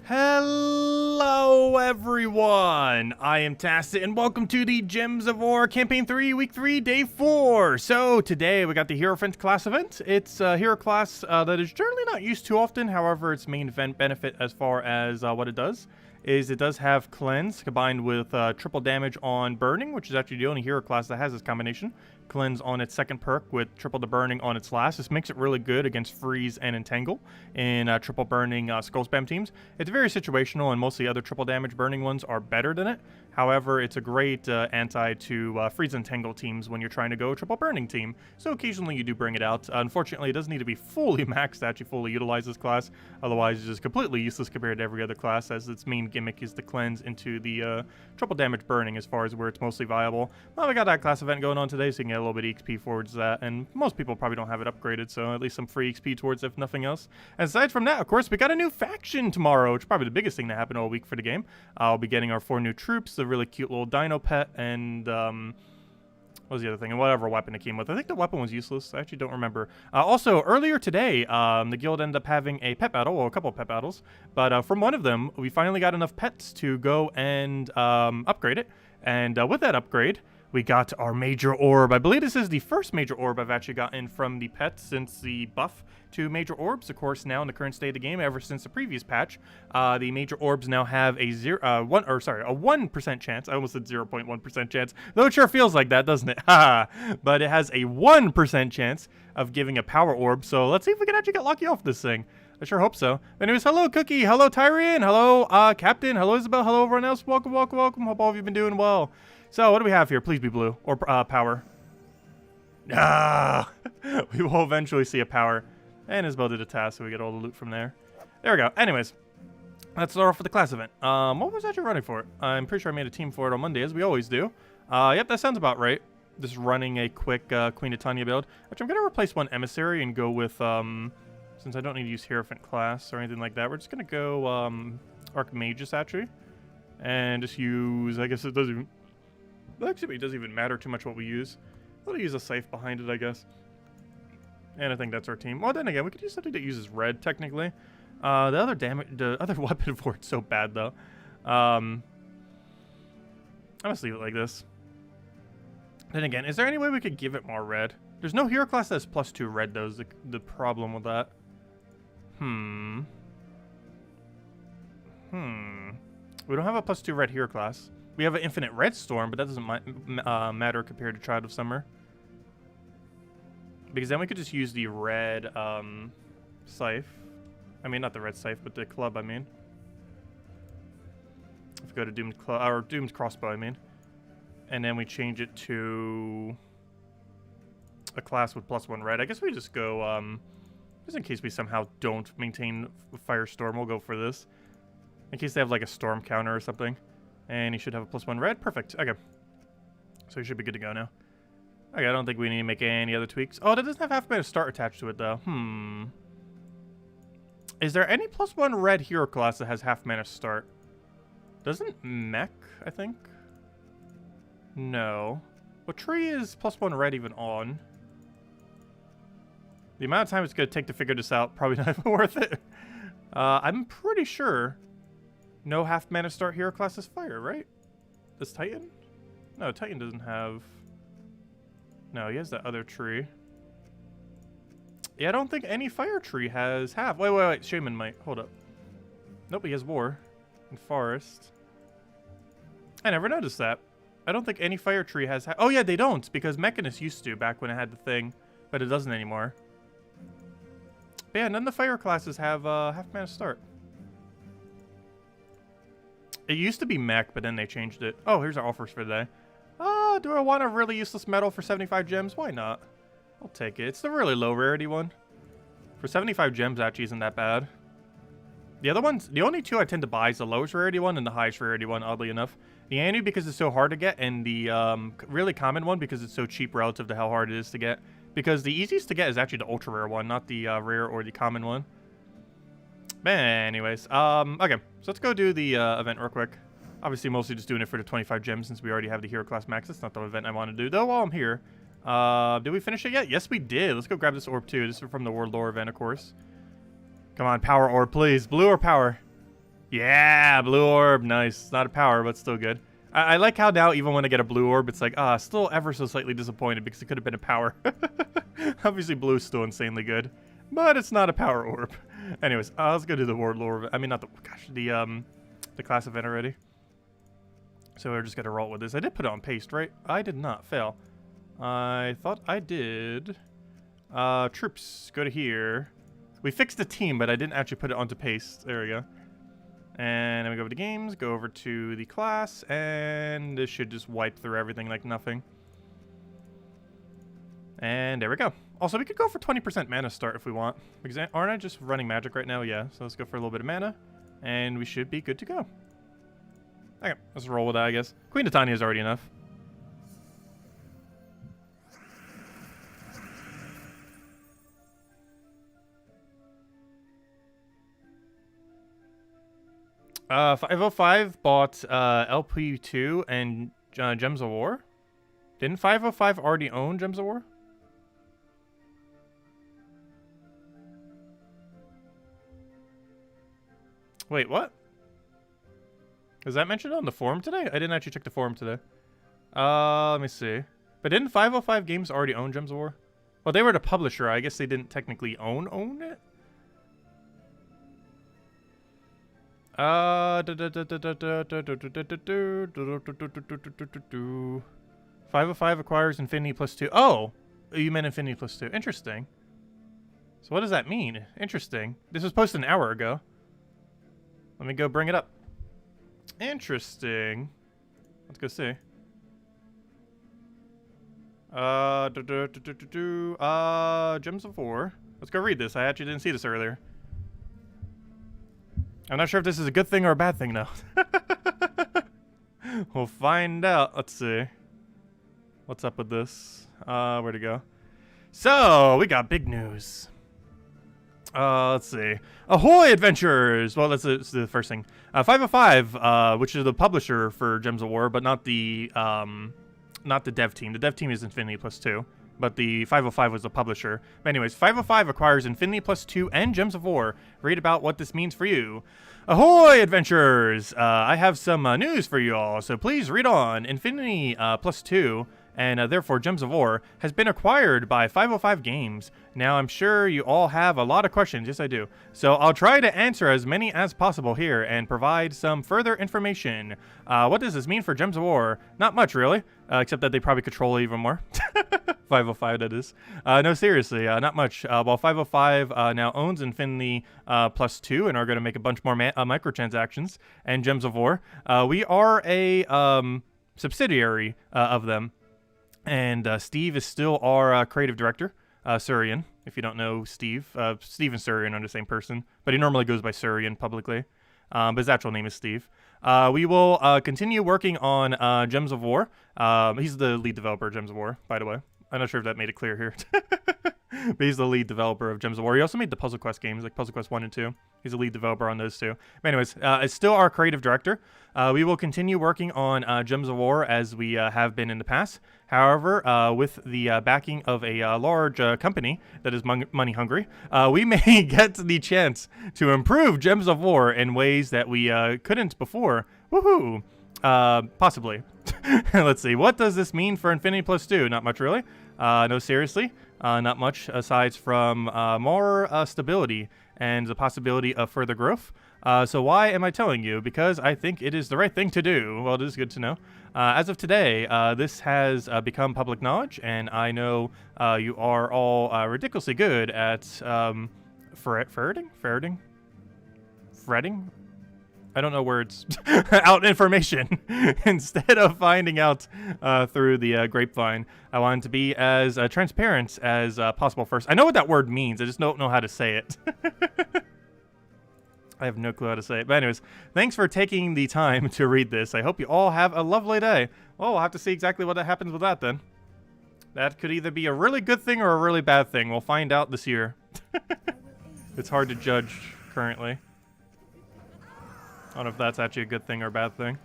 Hello everyone, I am Tacit and welcome to the Gems of War Campaign 3, Week 3, Day 4. So today we got the Hierophant class event. It's a hero class that is generally not used too often. However, its main event benefit as far as what it does is it does have Cleanse combined with triple damage on Burning, which is actually the only hero class that has this combination. Cleanse on its second perk with triple the burning on its last. This makes it really good against Freeze and Entangle in triple burning skull spam teams. It's very situational, and most of the other triple damage burning ones are better than it. However, it's a great anti to Freeze and Entangle teams when you're trying to go triple burning team. So occasionally you do bring it out. Unfortunately, it doesn't need to be fully maxed to actually fully utilize this class. Otherwise, it's just completely useless compared to every other class, as its main gimmick is the cleanse into the triple damage burning as far as where it's mostly viable. Well, we got that class event going on today, so you can get a little bit of XP towards that, and most people probably don't have it upgraded, so at least some free XP towards it, if nothing else. And aside from that, of course, we got a new faction tomorrow, which is probably the biggest thing that happened all week for the game. I'll be getting our 4 new troops, a really cute little dino pet, and what was the other thing? And whatever weapon it came with. I think the weapon was useless. I actually don't remember. Also, earlier today, the guild ended up having a pet battle, well, a couple of pet battles, but from one of them, we finally got enough pets to go and upgrade it, and with that upgrade, we got our major orb. I believe this is the first major orb I've actually gotten from the pets since the buff to major orbs. Of course, now in the current state of the game, ever since the previous patch, the major orbs now have a 1% chance. I almost said 0.1% chance, though it sure feels like that, doesn't it? But it has a 1% chance of giving a power orb. So let's see if we can actually get lucky off this thing. I sure hope so. But anyways, hello Cookie, hello Tyrian, hello Captain, hello Isabel, hello everyone else. Welcome, welcome, welcome. Hope all of you have been doing well. So, what do we have here? Please be blue. Or power. We will eventually see a power. And Isabel did a task, so we get all the loot from there. There we go. Anyways, let's start off with the class event. What was I actually running for it? I'm pretty sure I made a team for it on Monday, as we always do. Yep, that sounds about right. Just running a quick Queen of Tanya build. Which I'm going to replace one Emissary and go with, since I don't need to use Hierophant class or anything like that, we're just going to go Archmagus, actually. And just use, I guess it doesn't even... Actually, it doesn't even matter too much what we use. We'll use a scythe behind it, I guess. And I think that's our team. Well, then again, we could use something that uses red, technically. The other weapon for it's so bad, though. I'm gonna leave it like this. Then again, is there any way we could give it more red? There's no hero class that has +2 red, though, is the problem with that. We don't have a +2 red hero class. We have an infinite red storm, but that doesn't matter compared to Child of Summer. Because then we could just use the red scythe. I mean, not the red scythe, but the club, I mean. If we go to Doomed Club, or Doomed Crossbow, I mean. And then we change it to a class with +1 red. I guess we just go, just in case we somehow don't maintain Firestorm, we'll go for this. In case they have like a storm counter or something. And he should have a +1 red. Perfect. Okay. So he should be good to go now. Okay, I don't think we need to make any other tweaks. Oh, that doesn't have half mana start attached to it, though. Is there any +1 red hero class that has half mana start? Doesn't Mech, I think? No. What tree is +1 red even on? The amount of time it's going to take to figure this out, probably not even worth it. I'm pretty sure... No half mana start hero class is fire, right? Does Titan? No, Titan doesn't have... No, he has that other tree. Yeah, I don't think any fire tree has half. Wait. Shaman might. Hold up. Nope, he has war. And forest. I never noticed that. I don't think any fire tree has half. Oh yeah, they don't, because Mechanist used to back when it had the thing. But it doesn't anymore. But yeah, none of the fire classes have half mana start. It used to be mech, but then they changed it. Oh, here's our offers for today. Do I want a really useless medal for 75 gems? Why not? I'll take it. It's the really low rarity one. For 75 gems, actually isn't that bad. The other ones, the only two I tend to buy is the lowest rarity one and the highest rarity one, oddly enough. The Anu because it's so hard to get, and the really common one because it's so cheap relative to how hard it is to get. Because the easiest to get is actually the ultra rare one, not the rare or the common one. But anyways, okay, so let's go do the event real quick. Obviously, mostly just doing it for the 25 gems since we already have the hero class max. That's not the event I want to do, though. While I'm here, did we finish it yet? Yes, we did. Let's go grab this orb too. This is from the World Lore event, of course. Come on, power orb, please. Blue or power? Yeah, blue orb. Nice. It's not a power, but still good. I like how now even when I get a blue orb, it's like, still ever so slightly disappointed because it could have been a power. Obviously, blue's still insanely good, but it's not a power orb. Anyways, let's go do the ward orb. I mean, not the, gosh, the class event already. So we're just gonna roll with this. I did put it on paste, right? I did not fail. I thought I did. Troops, go to here. We fixed the team, but I didn't actually put it onto paste. There we go. And then we go over to games, go over to the class, and this should just wipe through everything like nothing. And there we go. Also, we could go for 20% mana start if we want. Because aren't I just running magic right now? Yeah, so let's go for a little bit of mana, and we should be good to go. Okay, let's roll with that, I guess. Queen Titania is already enough. Uh, 505 bought LP2 and Gems of War. Didn't 505 already own Gems of War? Wait, what? Was that mentioned on the forum today? I didn't actually check the forum today. Let me see. But didn't 505 Games already own Gems of War? Well, they were the publisher. I guess they didn't technically own it? 505 acquires Infinity +2. Oh! You meant Infinity +2. Interesting. So what does that mean? Interesting. This was posted an hour ago. Let me go bring it up. Interesting. Let's go see. Gems of War. Let's go read this. I actually didn't see this earlier. I'm not sure if this is a good thing or a bad thing now. We'll find out. Let's see. What's up with this? Where'd it go? So, we got big news. Let's see. Ahoy, adventurers! Well, that's the first thing. 505, which is the publisher for Gems of War, but not the dev team. The dev team is Infinity +2. But the 505 was the publisher. But anyways, 505 acquires Infinity +2 and Gems of War. Read about what this means for you. Ahoy, adventurers! I have some news for you all, so please read on. Infinity +2, and therefore Gems of War, has been acquired by 505 Games. Now, I'm sure you all have a lot of questions. Yes, I do. So I'll try to answer as many as possible here and provide some further information. What does this mean for Gems of War? Not much, really, except that they probably control it even more. 505, that is. No, seriously, not much. While 505 now owns Infinity +2 and are going to make a bunch more microtransactions and Gems of War, we are a subsidiary of them. And Steve is still our creative director, Surian. If you don't know Steve, Steve and Surian are the same person, but he normally goes by Surian publicly. But his actual name is Steve. We will continue working on Gems of War. He's the lead developer of Gems of War, by the way. I'm not sure if that made it clear here. But he's the lead developer of Gems of War. He also made the Puzzle Quest games, like Puzzle Quest 1 and 2. He's a lead developer on those two. But anyways, it's still our creative director. We will continue working on Gems of War as we have been in the past. However, with the backing of a large company that is money hungry, we may get the chance to improve Gems of War in ways that we couldn't before. Woohoo! Possibly. Let's see. What does this mean for Infinity +2? Not much, really. No, seriously. Not much aside from more stability and the possibility of further growth. So why am I telling you? Because I think it is the right thing to do. Well, it is good to know. As of today, this has become public knowledge, and I know you are all ridiculously good at ferreting? I don't know words. Out information instead of finding out through the grapevine. I wanted to be as transparent as possible first. I know what that word means. I just don't know how to say it. I have no clue how to say it. But anyways, thanks for taking the time to read this. I hope you all have a lovely day. Well, we'll have to see exactly what happens with that then. That could either be a really good thing or a really bad thing. We'll find out this year. It's hard to judge currently. I don't know if that's actually a good thing or a bad thing.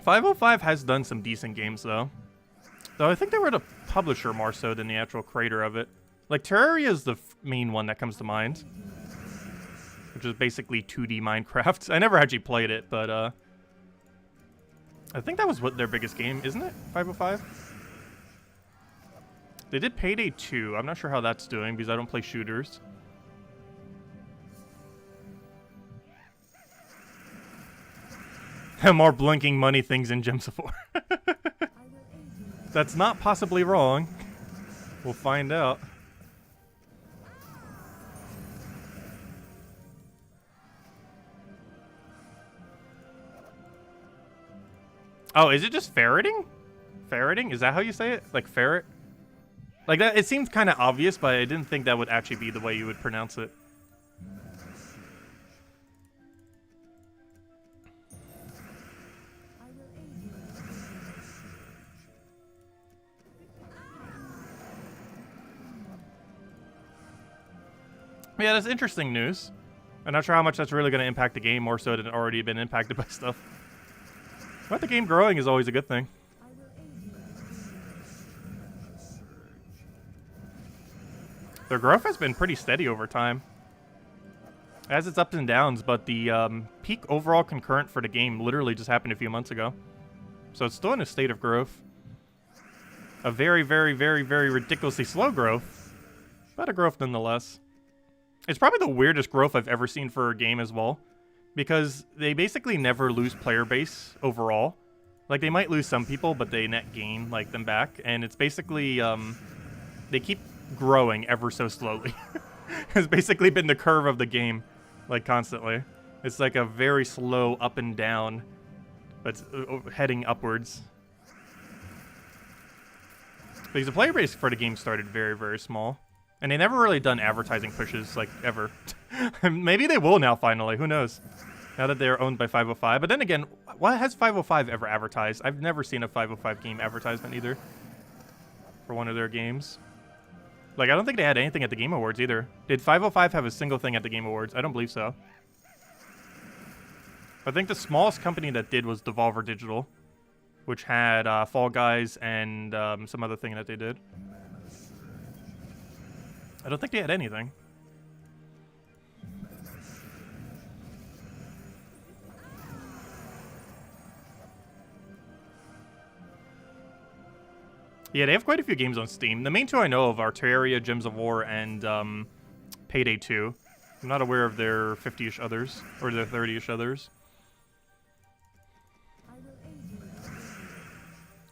505 has done some decent games, though. Though I think they were the publisher more so than the actual creator of it. Like, Terraria is the main one that comes to mind, which is basically 2D Minecraft. I never actually played it, but I think that was what their biggest game, isn't it? 505? They did Payday 2. I'm not sure how that's doing because I don't play shooters. More blinking money things in Gems of War. That's not possibly wrong. We'll find out. Oh, is it just ferreting? Ferreting? Is that how you say it? Like ferret? Like that, it seemed kind of obvious, but I didn't think that would actually be the way you would pronounce it. Yeah, that's interesting news. I'm not sure how much that's really going to impact the game more so than it already been impacted by stuff. But the game growing is always a good thing. Their growth has been pretty steady over time. It has its ups and downs, but the peak overall concurrent for the game literally just happened a few months ago. So it's still in a state of growth. A very, very, very, very ridiculously slow growth, but a growth nonetheless. It's probably the weirdest growth I've ever seen for a game as well, because they basically never lose player base overall. Like, they might lose some people, but they net gain, like, them back, and it's basically, they keep growing ever so slowly. It's basically been the curve of the game, like, constantly. It's like a very slow up and down, but heading upwards. Because the player base for the game started very, very small. And they never really done advertising pushes, like, ever. Maybe they will now, finally. Who knows? Now that they're owned by 505. But then again, what has 505 ever advertised? I've never seen a 505 game advertisement either. For one of their games. Like, I don't think they had anything at the Game Awards either. Did 505 have a single thing at the Game Awards? I don't believe so. I think the smallest company that did was Devolver Digital, which had Fall Guys and some other thing that they did. I don't think they had anything. Yeah, they have quite a few games on Steam. The main two I know of are Terraria, Gems of War, and Payday 2. I'm not aware of their 50-ish others, or their 30-ish others.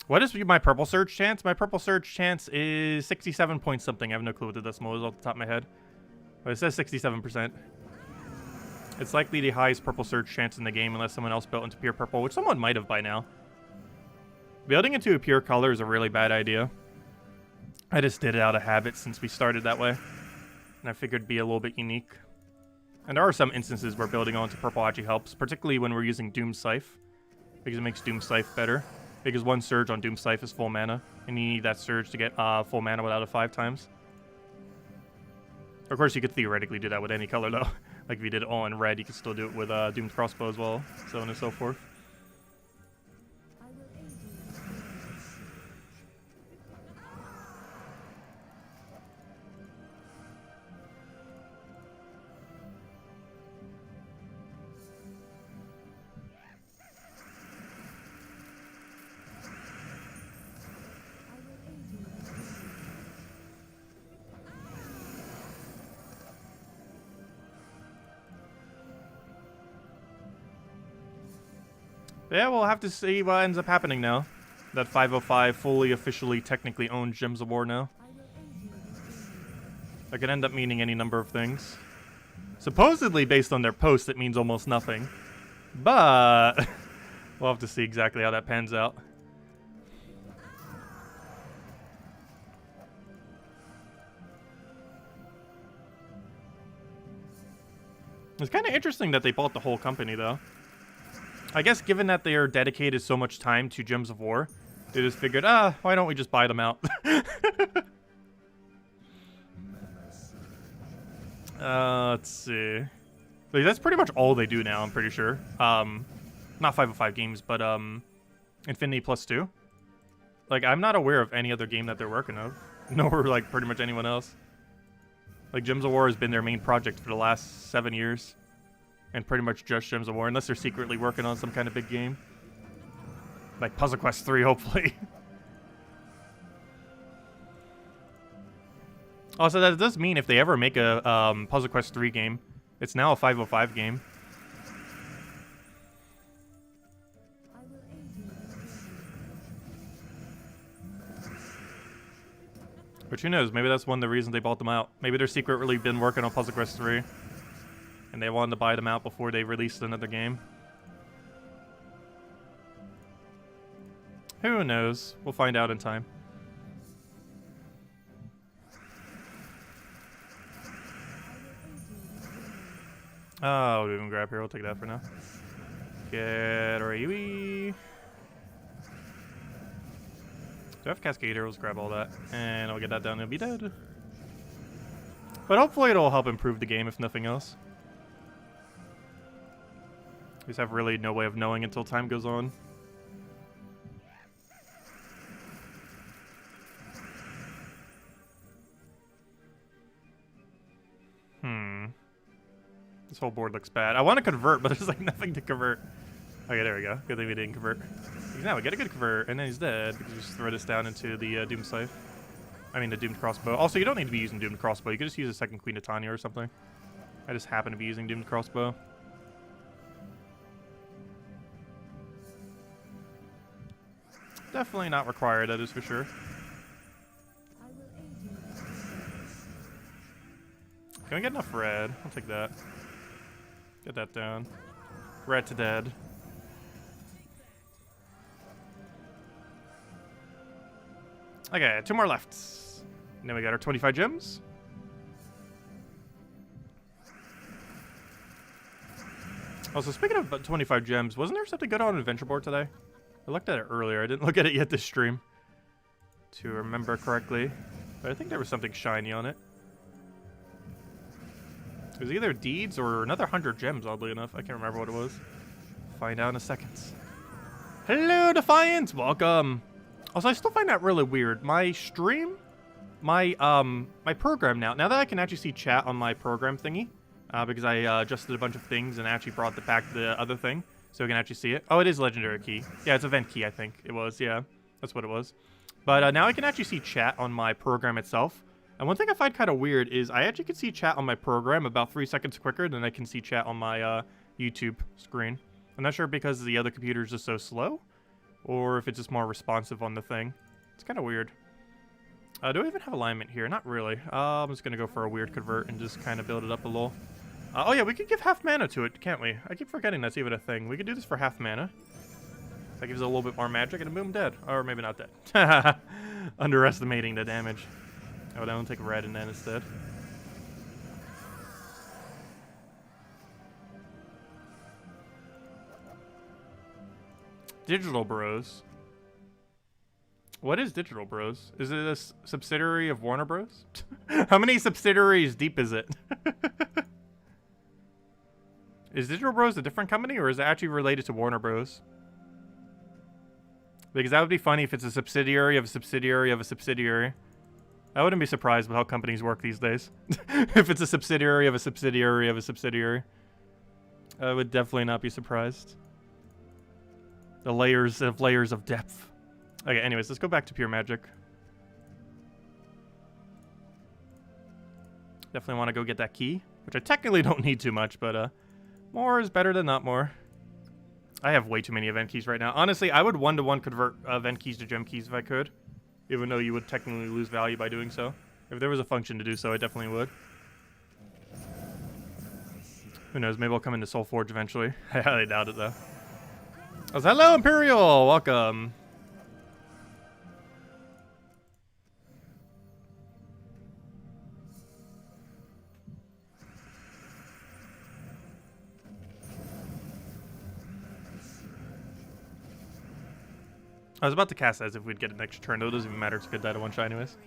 What is my purple surge chance? My purple surge chance is 67 point something. I have no clue what the decimal is off the top of my head. But it says 67%. It's likely the highest purple surge chance in the game unless someone else built into pure purple, which someone might have by now. Building into a pure color is a really bad idea. I just did it out of habit since we started that way. And I figured it'd be a little bit unique. And there are some instances where building onto purple actually helps, particularly when we're using Doom Scythe, because it makes Doom Scythe better. Because one surge on Doom Scythe is full mana, and you need that surge to get full mana without it 5 times. Of course, you could theoretically do that with any color, though. Like, if you did it all in red, you could still do it with Doom's Crossbow as well, so on and so forth. Yeah, we'll have to see what ends up happening now. That 505 fully, officially, technically owns Gems of War now. That could end up meaning any number of things. Supposedly, based on their post, it means almost nothing. But we'll have to see exactly how that pans out. It's kind of interesting that they bought the whole company, though. I guess given that they are dedicated so much time to Gems of War, they just figured, why don't we just buy them out? Let's see. Like, that's pretty much all they do now, I'm pretty sure. Not 505 games, but Infinity Plus 2. Like, I'm not aware of any other game that they're working on. Nor, like, pretty much anyone else. Like, Gems of War has been their main project for the last 7 years. And pretty much just Gems of War, unless they're secretly working on some kind of big game. Like Puzzle Quest 3, hopefully. Also, that does mean if they ever make a Puzzle Quest 3 game, it's now a 505 game. But who knows, maybe that's one of the reasons they bought them out. Maybe they're secretly been working on Puzzle Quest 3. And they wanted to buy them out before they released another game. Who knows? We'll find out in time. Oh, we can grab here. We'll take that for now. Get ready. Do I have Cascader? Let's grab all that. And I'll get that down and it'll be dead. But hopefully it'll help improve the game, if nothing else. We just have really no way of knowing until time goes on. This whole board looks bad. I want to convert, but there's like nothing to convert. Okay, there we go. Good thing we didn't convert. Because now we get a good convert, and then he's dead because we just throw this down into the Doomed Scythe. I mean, the Doomed Crossbow. Also, you don't need to be using Doomed Crossbow. You could just use a second Queen of Tanya or something. I just happen to be using Doomed Crossbow. Definitely not required, that is for sure. Can we get enough red? I'll take that. Get that down. Red to dead. Okay, 2 more left. And then we got our 25 gems. Also, speaking of 25 gems, wasn't there something good on Adventure Board today? I looked at it earlier. I didn't look at it yet this stream, to remember correctly. But I think there was something shiny on it. It was either deeds or another 100 gems, oddly enough. I can't remember what it was. Find out in a second. Hello, Defiant! Welcome! Also, I still find that really weird. My stream, my program now that I can actually see chat on my program thingy, because I adjusted a bunch of things and actually brought back the other thing, so we can actually see it. Oh, it is Legendary Key. Yeah, it's Event Key, I think it was. Yeah, that's what it was. But now I can actually see chat on my program itself. And one thing I find kind of weird is I actually can see chat on my program about 3 seconds quicker than I can see chat on my YouTube screen. I'm not sure because the other computer is just so slow, or if it's just more responsive on the thing. It's kind of weird. Do I even have alignment here? Not really. I'm just going to go for a weird convert and just kind of build it up a little. Oh yeah, we could give half mana to it, can't we? I keep forgetting that's even a thing. We could do this for half mana. That gives it a little bit more magic and boom, dead. Or maybe not dead. Underestimating the damage. Oh, then I'll take red and then instead. Digital Bros. What is Digital Bros? Is it a subsidiary of Warner Bros? How many subsidiaries deep is it? Is Digital Bros a different company, or is it actually related to Warner Bros? Because that would be funny if it's a subsidiary of a subsidiary of a subsidiary. I wouldn't be surprised with how companies work these days. If it's a subsidiary of a subsidiary of a subsidiary. I would definitely not be surprised. The layers of depth. Okay, anyways, let's go back to pure magic. Definitely want to go get that key, which I technically don't need too much, but more is better than not more. I have way too many event keys right now. Honestly, I would 1-to-1 convert event keys to gem keys if I could. Even though you would technically lose value by doing so. If there was a function to do so, I definitely would. Who knows, maybe I'll come into Soul Forge eventually. I highly doubt it, though. Oh, hello, Imperial! Welcome. I was about to cast as if we'd get an extra turn, though it doesn't even matter. It's a good die to one shot anyways.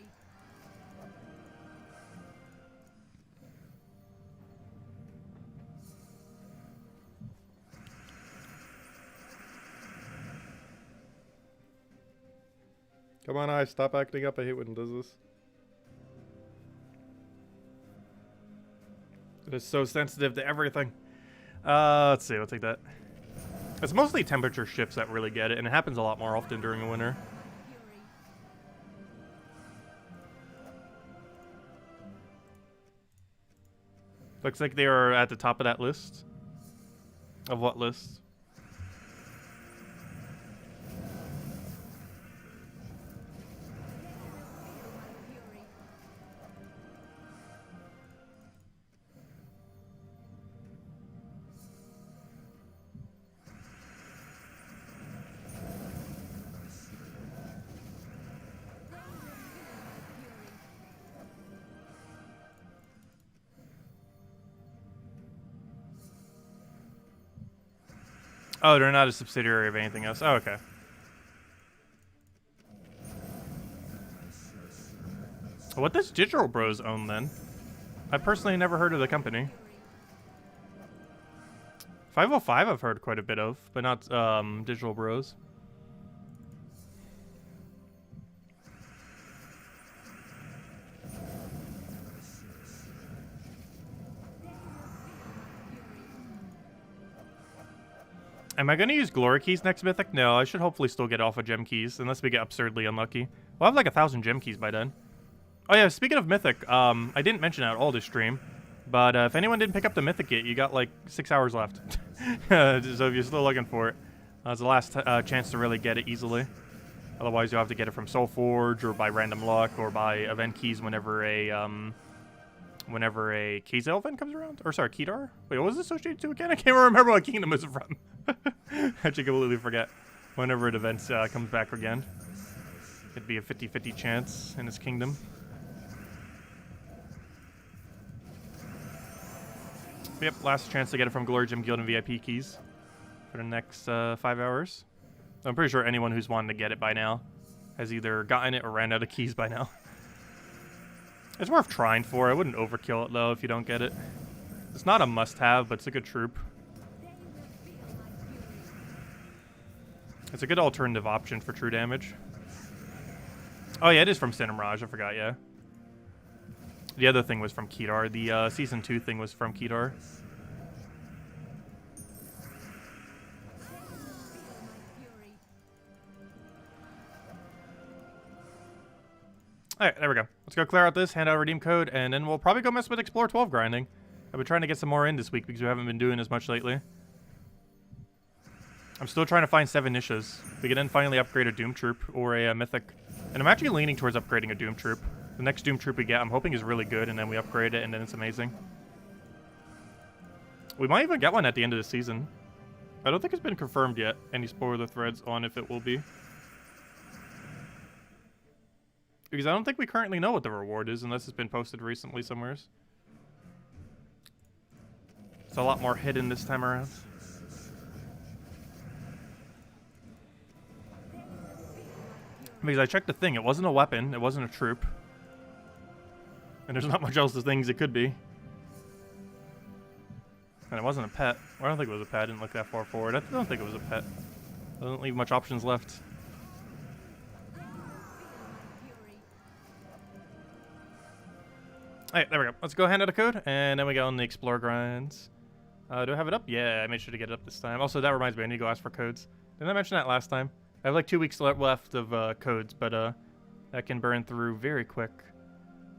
Come on, stop acting up. I hate when it does this. It is so sensitive to everything. Let's see, we'll take that. It's mostly temperature shifts that really get it, and it happens a lot more often during the winter. Looks like they are at the top of that list. Of what list? Oh, they're not a subsidiary of anything else. Oh, okay. What does Digital Bros own then? I personally never heard of the company. 505 I've heard quite a bit of, but not Digital Bros. Am I going to use Glory Keys next Mythic? No, I should hopefully still get Alpha Gem Keys, unless we get absurdly unlucky. We'll have like 1,000 Gem Keys by then. Oh yeah, speaking of Mythic, I didn't mention that all this stream, but if anyone didn't pick up the Mythic yet, you got like 6 hours left. So if you're still looking for it, it's the last chance to really get it easily. Otherwise, you'll have to get it from Soulforge, or by random luck, or by event keys whenever a Kazel event comes around. Or sorry, Kedar? Wait, what was it associated to again? I can't remember what kingdom it's from. I actually completely forget. Whenever an event comes back again. It'd be a 50-50 chance in his kingdom. Yep, last chance to get it from Glory Gem Guild and VIP keys for the next 5 hours. I'm pretty sure anyone who's wanted to get it by now has either gotten it or ran out of keys by now. It's worth trying for. I wouldn't overkill it though if you don't get it. It's not a must-have, but it's a good troop. It's a good alternative option for true damage. Oh yeah, it is from Cinemirage. I forgot, yeah. The other thing was from Kedar. The Season 2 thing was from Kedar. Alright, there we go. Let's go clear out this, hand out a redeem code, and then we'll probably go mess with Explore 12 grinding. I've been trying to get some more in this week because we haven't been doing as much lately. I'm still trying to find 7 niches. We can then finally upgrade a Doom Troop or a Mythic. And I'm actually leaning towards upgrading a Doom Troop. The next Doom Troop we get, I'm hoping is really good, and then we upgrade it, and then it's amazing. We might even get one at the end of the season. I don't think it's been confirmed yet. Any spoiler threads on if it will be. Because I don't think we currently know what the reward is, unless it's been posted recently somewhere. It's a lot more hidden this time around. Because I checked the thing, it wasn't a weapon, it wasn't a troop. And there's not much else to things it could be. And it wasn't a pet. Well, I don't think it was a pet, I didn't look that far forward. I don't think it was a pet. Doesn't leave much options left. Alright, there we go. Let's go hand out a code, and then we go on the Explore grinds. Do I have it up? Yeah, I made sure to get it up this time. Also, that reminds me, I need to go ask for codes. Didn't I mention that last time? I have like 2 weeks left of codes, but that can burn through very quick.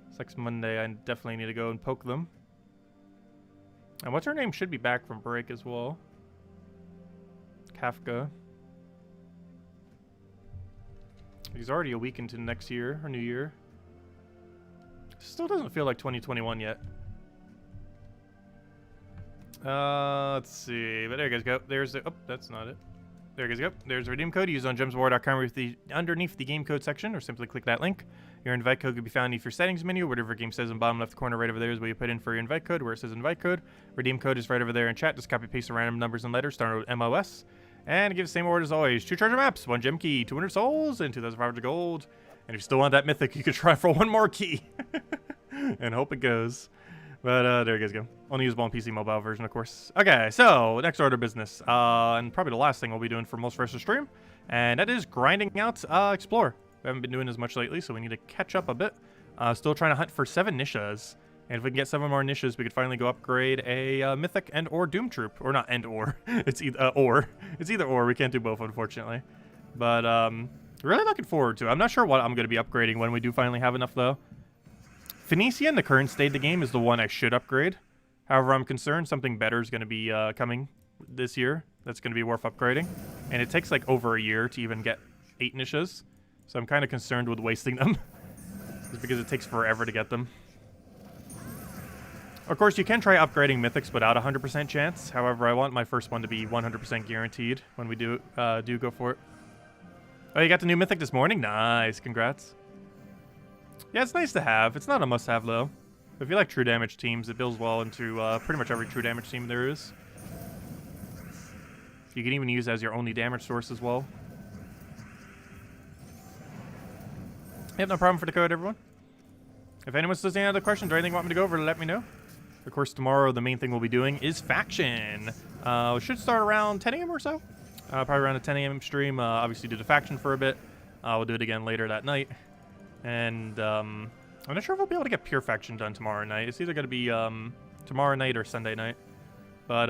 It's next Monday, I definitely need to go and poke them. And what's her name should be back from break as well. Kafka. He's already a week into next year, or new year. Still doesn't feel like 2021 yet. Let's see. But there you guys go. There's the... Oh, that's not it. There you guys go. There's a redeem code. Use on gemswar.com underneath the game code section, or simply click that link. Your invite code could be found if your settings menu, whatever game says in the bottom left corner right over there is where you put in for your invite code, where it says invite code. Redeem code is right over there in chat. Just copy paste the random numbers and letters starting with MOS. And give the same order as always. 2 treasure maps, 1 gem key, 200 souls, and 2,500 gold. And if you still want that mythic, you could try for 1 more key. And hope it goes. But there you guys go. Only usable on PC mobile version, of course. Okay, so next order of business. And probably the last thing we'll be doing for most of the stream. And that is grinding out Explore. We haven't been doing as much lately, so we need to catch up a bit. Still trying to hunt for 7 niches And if we can get 7 more niches, we could finally go upgrade a Mythic and or Doom Troop. Or not and or. It's either or. It's either or. We can't do both, unfortunately. But really looking forward to it. I'm not sure what I'm going to be upgrading when we do finally have enough, though. Phoenicia in the current state of the game is the one I should upgrade. However, I'm concerned something better is going to be coming this year. That's going to be worth upgrading. And it takes like over a year to even get 8 niches. So I'm kind of concerned with wasting them. Just because it takes forever to get them. Of course, you can try upgrading Mythics without a 100% chance. However, I want my first one to be 100% guaranteed when we do go for it. Oh, you got the new Mythic this morning? Nice. Congrats. Yeah, it's nice to have. It's not a must-have, though. If you like true damage teams, it builds well into pretty much every true damage team there is. You can even use it as your only damage source as well. Yep, no problem for the code, everyone. If anyone still has any other questions or anything you want me to go over, let me know. Of course, tomorrow the main thing we'll be doing is Faction. We should start around 10 a.m. or so. Probably around a 10 a.m. stream. Obviously do the Faction for a bit. We'll do it again later that night. And I'm not sure if we'll be able to get Pure Faction done tomorrow night. It's either going to be tomorrow night or Sunday night. But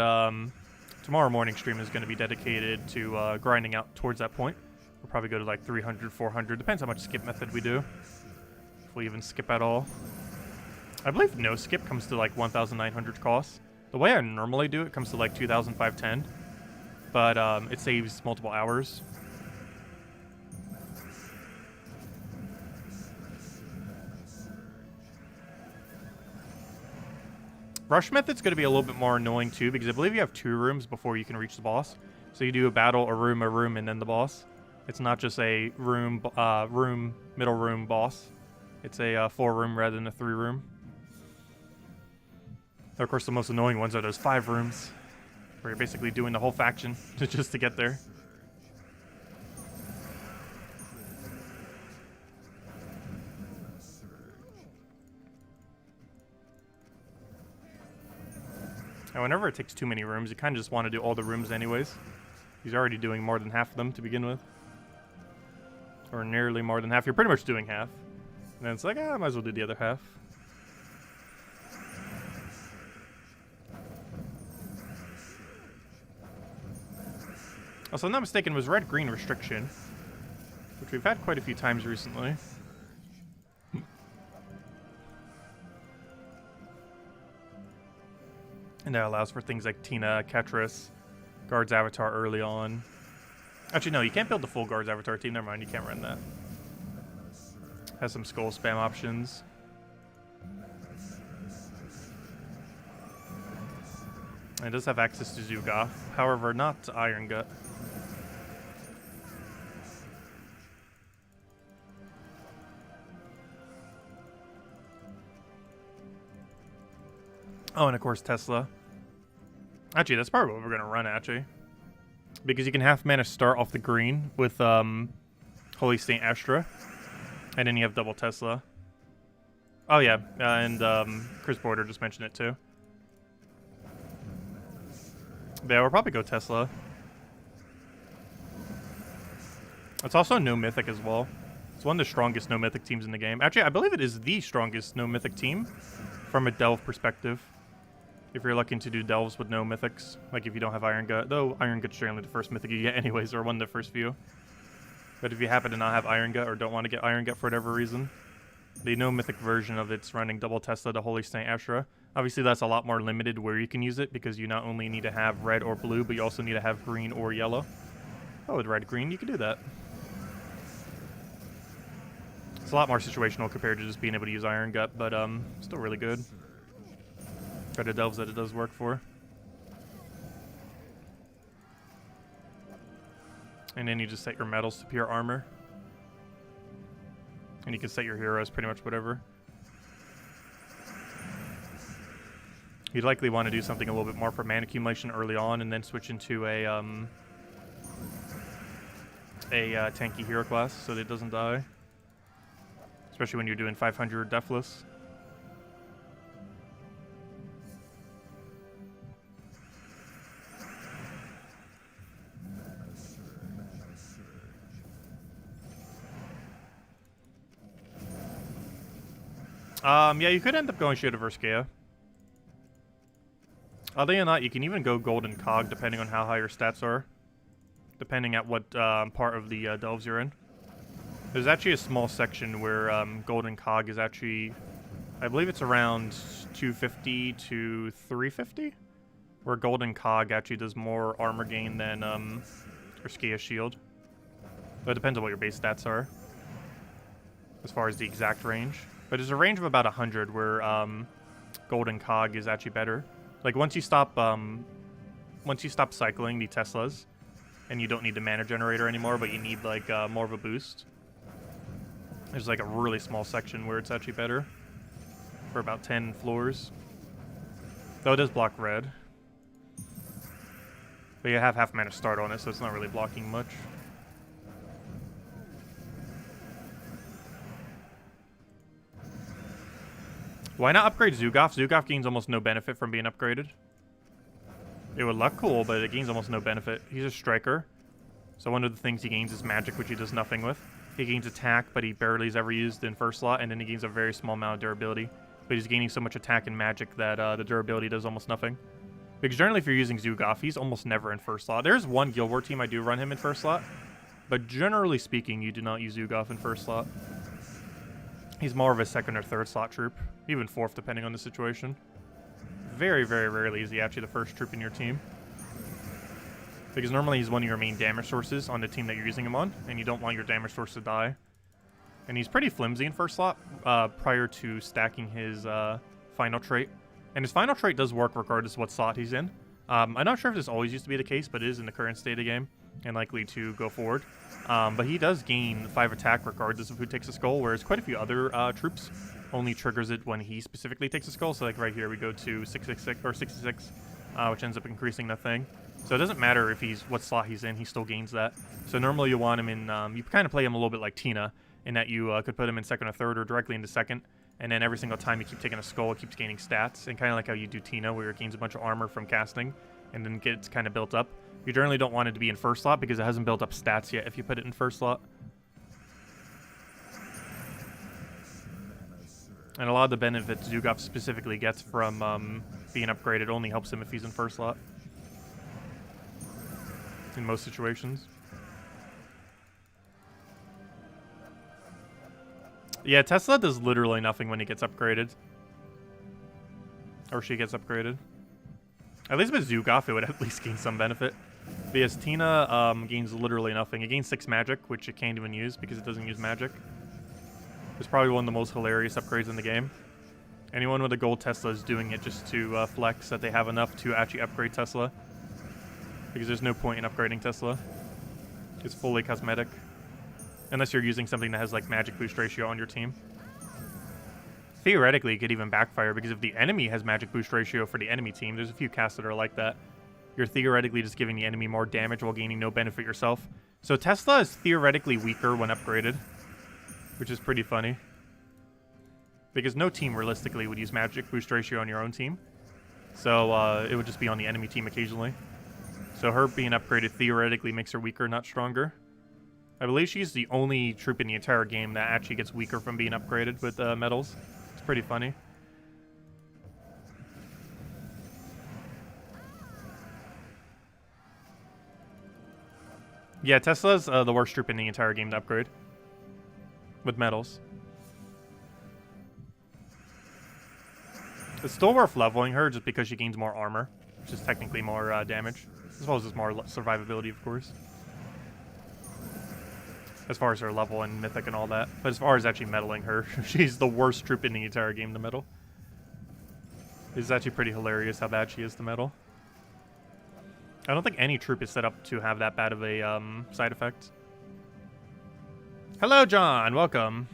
tomorrow morning stream is going to be dedicated to grinding out towards that point. We'll probably go to like 300, 400. Depends how much skip method we do. If we even skip at all. I believe no skip comes to like 1,900 cost. The way I normally do it comes to like 2,510. But it saves multiple hours. Rush method's going to be a little bit more annoying too, because I believe you have 2 rooms before you can reach the boss. So you do a battle, a room, and then the boss. It's not just a room, middle room boss. It's a 4-room rather than a 3-room. Of course, the most annoying ones are those 5 rooms, where you're basically doing the whole faction just to get there. And whenever it takes too many rooms, you kind of just want to do all the rooms anyways. He's already doing more than half of them to begin with. Or nearly more than half. You're pretty much doing half. And then it's like, I might as well do the other half. Also, if I'm not mistaken, was red-green restriction, which we've had quite a few times recently. And that allows for things like Tina, Ketris, Guard's Avatar early on. Actually, no, you can't build the full Guard's Avatar team. Never mind, you can't run that. Has some skull spam options. And it does have access to Zugoth, however, not to Iron Gut. Oh, and of course Tesla. Actually, that's probably what we're gonna run, actually. Because you can half mana start off the green with Holy Saint Astra. And then you have double Tesla. Oh yeah, and Chris Porter just mentioned it too. But yeah, we'll probably go Tesla. It's also no mythic as well. It's one of the strongest no mythic teams in the game. Actually, I believe it is the strongest no mythic team from a delve perspective. If you're looking to do delves with no mythics, like if you don't have Iron Gut, though Iron Gut's generally the first mythic you get anyways, or one of the first few. But if you happen to not have Iron Gut or don't want to get Iron Gut for whatever reason, the no mythic version of it's running double Tesla to Holy Saint Astra. Obviously that's a lot more limited where you can use it, because you not only need to have red or blue, but you also need to have green or yellow. Oh, with red green you can do that. It's a lot more situational compared to just being able to use Iron Gut, but still really good. For the delves that it does work for. And then you just set your metals to pure armor. And you can set your heroes pretty much whatever. You'd likely want to do something a little bit more for mana accumulation early on, and then switch into a tanky hero class so that it doesn't die. Especially when you're doing 500 Deathless. Yeah, you could end up going Shield versus Gaia. Other than that, you can even go Golden Cog depending on how high your stats are. Depending at what part of the delves you're in. There's actually a small section where Golden Cog is actually, I believe it's around 250 to 350, where Golden Cog actually does more armor gain than Gaia Shield. But it depends on what your base stats are, as far as the exact range. But there's a range of about 100 where Golden Cog is actually better. Like once you stop cycling the Teslas, and you don't need the mana generator anymore, but you need like more of a boost. There's like a really small section where it's actually better for about 10 floors. Though it does block red. But you have half mana start on it, so it's not really blocking much. Why not upgrade Zugaf? Zugaf gains almost no benefit from being upgraded. It would look cool, but it gains almost no benefit. He's a striker, so one of the things he gains is magic, which he does nothing with. He gains attack, but he barely is ever used in first slot, and then he gains a very small amount of durability. But he's gaining so much attack and magic that the durability does almost nothing. Because generally, if you're using Zugaf, he's almost never in first slot. There's one Guild War team I do run him in first slot, but generally speaking, you do not use Zugaf in first slot. He's more of a second or third slot troop, even fourth depending on the situation. Very, very rarely is he actually the first troop in your team. Because normally he's one of your main damage sources on the team that you're using him on, and you don't want your damage source to die. And he's pretty flimsy in first slot prior to stacking his final trait. And his final trait does work regardless of what slot he's in. I'm not sure if this always used to be the case, but it is in the current state of the game, and likely to go forward. But he does gain 5 attack regardless of who takes a skull, whereas quite a few other troops only triggers it when he specifically takes a skull. So like right here we go to 666 or 66, which ends up increasing the thing. So it doesn't matter if he's what slot he's in, he still gains that. So normally you want him in, you kind of play him a little bit like Tina, in that you could put him in second or third or directly into second, and then every single time you keep taking a skull, it keeps gaining stats, and kind of like how you do Tina, where it gains a bunch of armor from casting, and then gets kind of built up. You generally don't want it to be in first slot because it hasn't built up stats yet if you put it in first slot. And a lot of the benefits Zugaf specifically gets from being upgraded only helps him if he's in first slot. In most situations. Yeah, Tesla does literally nothing when he gets upgraded. Or she gets upgraded. At least with Zugaf, it would at least gain some benefit. Because Tina gains literally nothing. It gains 6 magic, which it can't even use because it doesn't use magic. It's probably one of the most hilarious upgrades in the game. Anyone with a gold Tesla is doing it just to flex that they have enough to actually upgrade Tesla. Because there's no point in upgrading Tesla. It's fully cosmetic. Unless you're using something that has like magic boost ratio on your team. Theoretically, it could even backfire because if the enemy has magic boost ratio for the enemy team, there's a few casts that are like that. You're theoretically just giving the enemy more damage while gaining no benefit yourself. So Tesla is theoretically weaker when upgraded, which is pretty funny. Because no team realistically would use magic boost ratio on your own team. So it would just be on the enemy team occasionally. So her being upgraded theoretically makes her weaker, not stronger. I believe she's the only troop in the entire game that actually gets weaker from being upgraded with medals. It's pretty funny. Yeah, Tesla's the worst troop in the entire game to upgrade. With medals. It's still worth leveling her just because she gains more armor. Which is technically more damage. As well as it's more survivability, of course. As far as her level and mythic and all that. But as far as actually meddling her, she's the worst troop in the entire game to meddle. It's actually pretty hilarious how bad she is to meddle. I don't think any troop is set up to have that bad of a side effect. Hello, John. Welcome.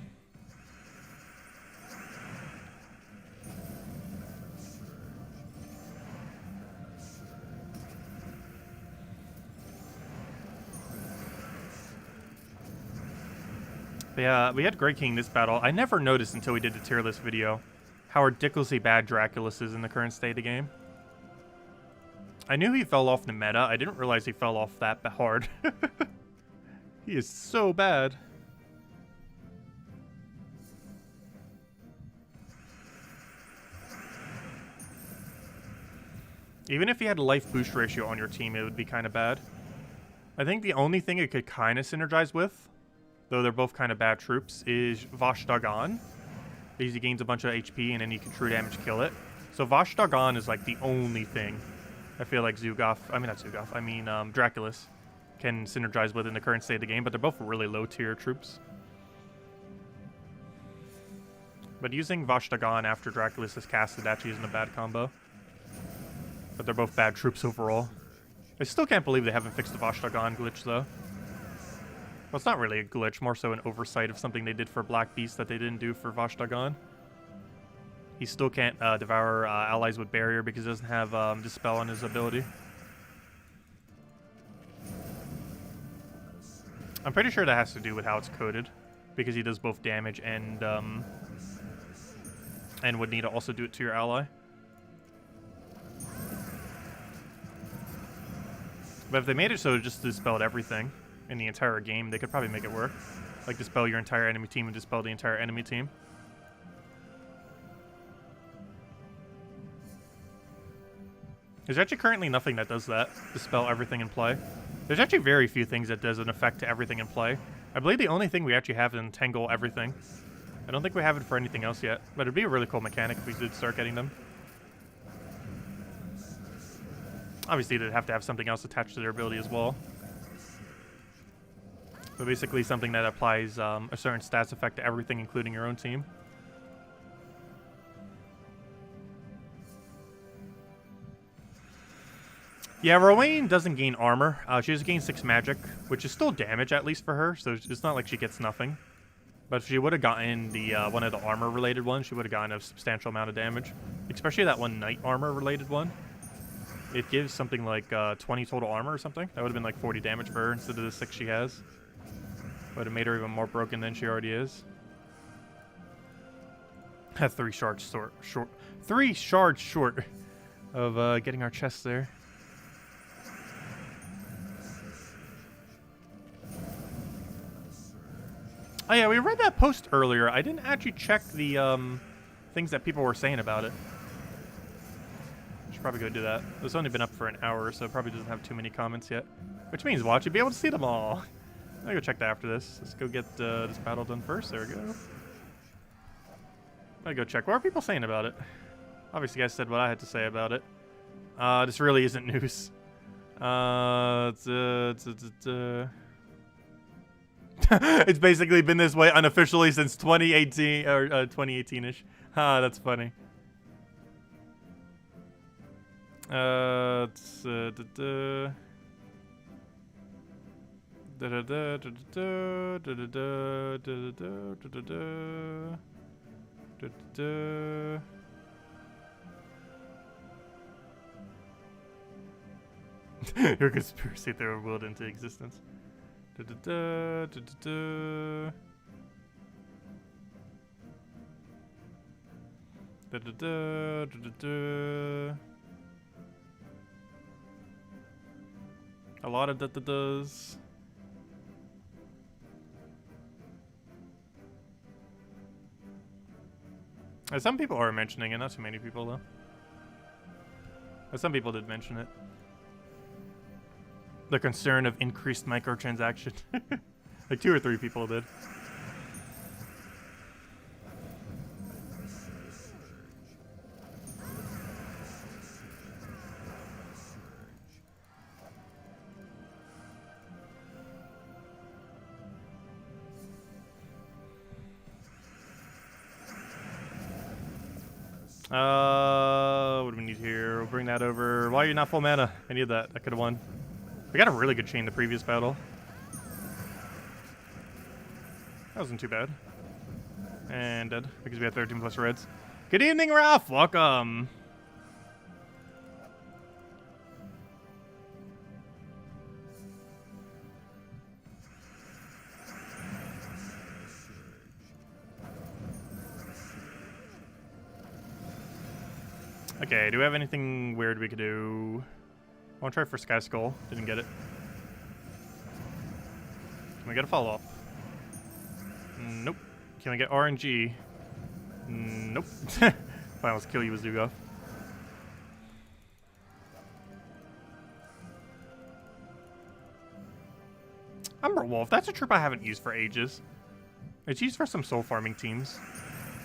Yeah, we had Great King this battle. I never noticed until we did the tier list video how ridiculously bad Draculus is in the current state of the game. I knew he fell off the meta. I didn't realize he fell off that hard. He is so bad. Even if you had a life boost ratio on your team, it would be kind of bad. I think the only thing it could kind of synergize with, though they're both kind of bad troops, is Vashtagan. Because he gains a bunch of HP and then you can true damage kill it. So Vashtagan is like the only thing I feel like Draculus can synergize with in the current state of the game, but they're both really low tier troops. But using Vashtagan after Draculus is casted actually isn't a bad combo. But they're both bad troops overall. I still can't believe they haven't fixed the Vashtagan glitch, though. Well, it's not really a glitch, more so an oversight of something they did for Black Beast that they didn't do for Vashtagan. He still can't devour allies with barrier because he doesn't have Dispel on his ability. I'm pretty sure that has to do with how it's coded, because he does both damage and would need to also do it to your ally. But if they made it so it just dispelled everything in the entire game, they could probably make it work. Like dispel your entire enemy team and dispel the entire enemy team. There's actually currently nothing that does that, dispel everything in play. There's actually very few things that does an effect to everything in play. I believe the only thing we actually have is entangle everything. I don't think we have it for anything else yet, but it'd be a really cool mechanic if we did start getting them. Obviously, they'd have to have something else attached to their ability as well. But basically something that applies a certain stats effect to everything, including your own team. Yeah, Rowan doesn't gain armor. She just gains 6 magic, which is still damage at least for her, so it's not like she gets nothing. But if she would have gotten the one of the armor-related ones, she would have gotten a substantial amount of damage. Especially that one knight armor-related one. It gives something like 20 total armor or something. That would have been like 40 damage for her instead of the 6 she has. Would have made her even more broken than she already is. Had 3 shards short of getting our chest there. Oh yeah, we read that post earlier. I didn't actually check the things that people were saying about it. Should probably go do that. It's only been up for an hour, so it probably doesn't have too many comments yet. Which means watch, you'll be able to see them all. I'll go check that after this. Let's go get this battle done first. There we go. I'll go check. What are people saying about it? Obviously, I said what I had to say about it. This really isn't news. It's basically been this way unofficially since 2018 or 2018-ish. That's funny. Your conspiracy theory willed into existence. A lot of da-da-das. Some people are mentioning it, not too many people though. But some people did mention it. The concern of increased microtransaction. Like 2 or 3 people did. What do we need here? We'll bring that over. Why are you not full mana? I need that. I could have won. We got a really good chain the previous battle. That wasn't too bad. And dead, because we had 13 plus reds. Good evening, Ralph! Welcome! Okay, do we have anything weird we could do? I want to try for Sky Skull. Didn't get it. Can we get a follow-up? Nope. Can we get RNG? Nope. Fine, let's kill you with Zugov. Wolf, that's a troop I haven't used for ages. It's used for some soul farming teams.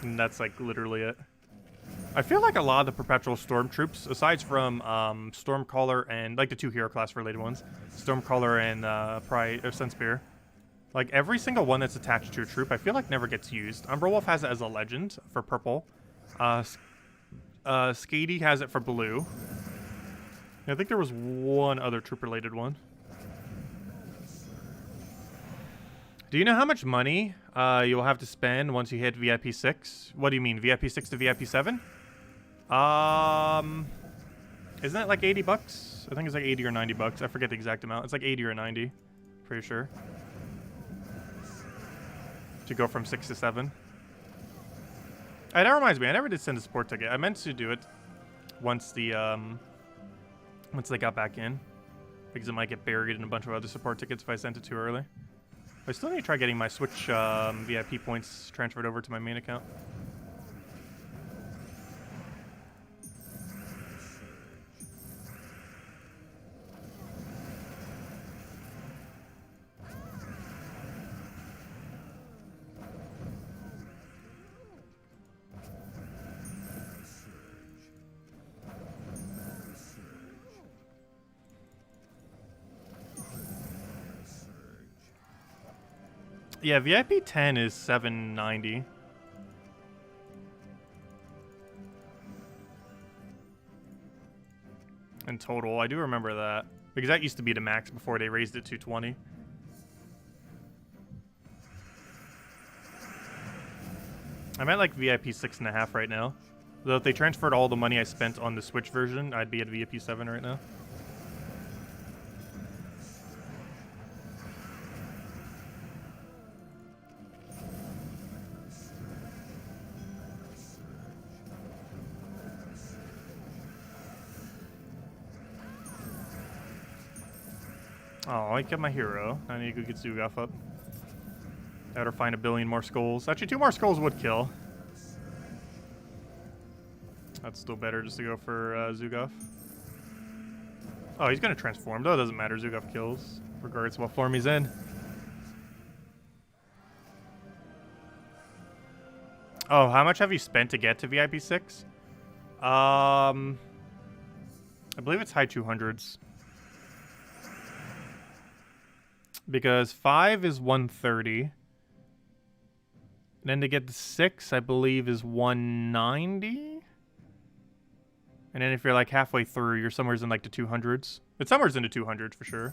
And that's like literally it. I feel like a lot of the perpetual storm troops, aside from Stormcaller and like the 2 hero class related ones, Stormcaller and Pride or Sunspear, like every single one that's attached to a troop, I feel like never gets used. Wolf has it as a legend for purple. Skady has it for blue. I think there was one other troop related one. Do you know how much money you'll have to spend once you hit VIP 6? What do you mean, VIP 6 to VIP 7? Isn't it like 80 bucks? I think it's like 80 or 90 bucks. I forget the exact amount. It's like 80 or 90, pretty sure. To go from 6 to 7. That reminds me, I never did send a support ticket. I meant to do it once the once they got back in, because it might get buried in a bunch of other support tickets if I sent it too early. I still need to try getting my Switch VIP points transferred over to my main account. Yeah, VIP 10 is 790. In total, I do remember that. Because that used to be the max before they raised it to 20. I'm at like VIP 6.5 right now. Though if they transferred all the money I spent on the Switch version, I'd be at VIP 7 right now. Oh, I kept my hero. I need to go get Zugaf up. I gotta find 1 billion more skulls. Actually, 2 more skulls would kill. That's still better just to go for Zugaf. Oh, he's gonna transform. Though it doesn't matter. Zugaf kills, regardless of what form he's in. Oh, how much have you spent to get to VIP 6? I believe it's high 200s. Because 5 is 130. And then to get the 6, I believe, is 190. And then if you're like halfway through, you're somewhere in like the 200s. It's somewhere in the 200s for sure.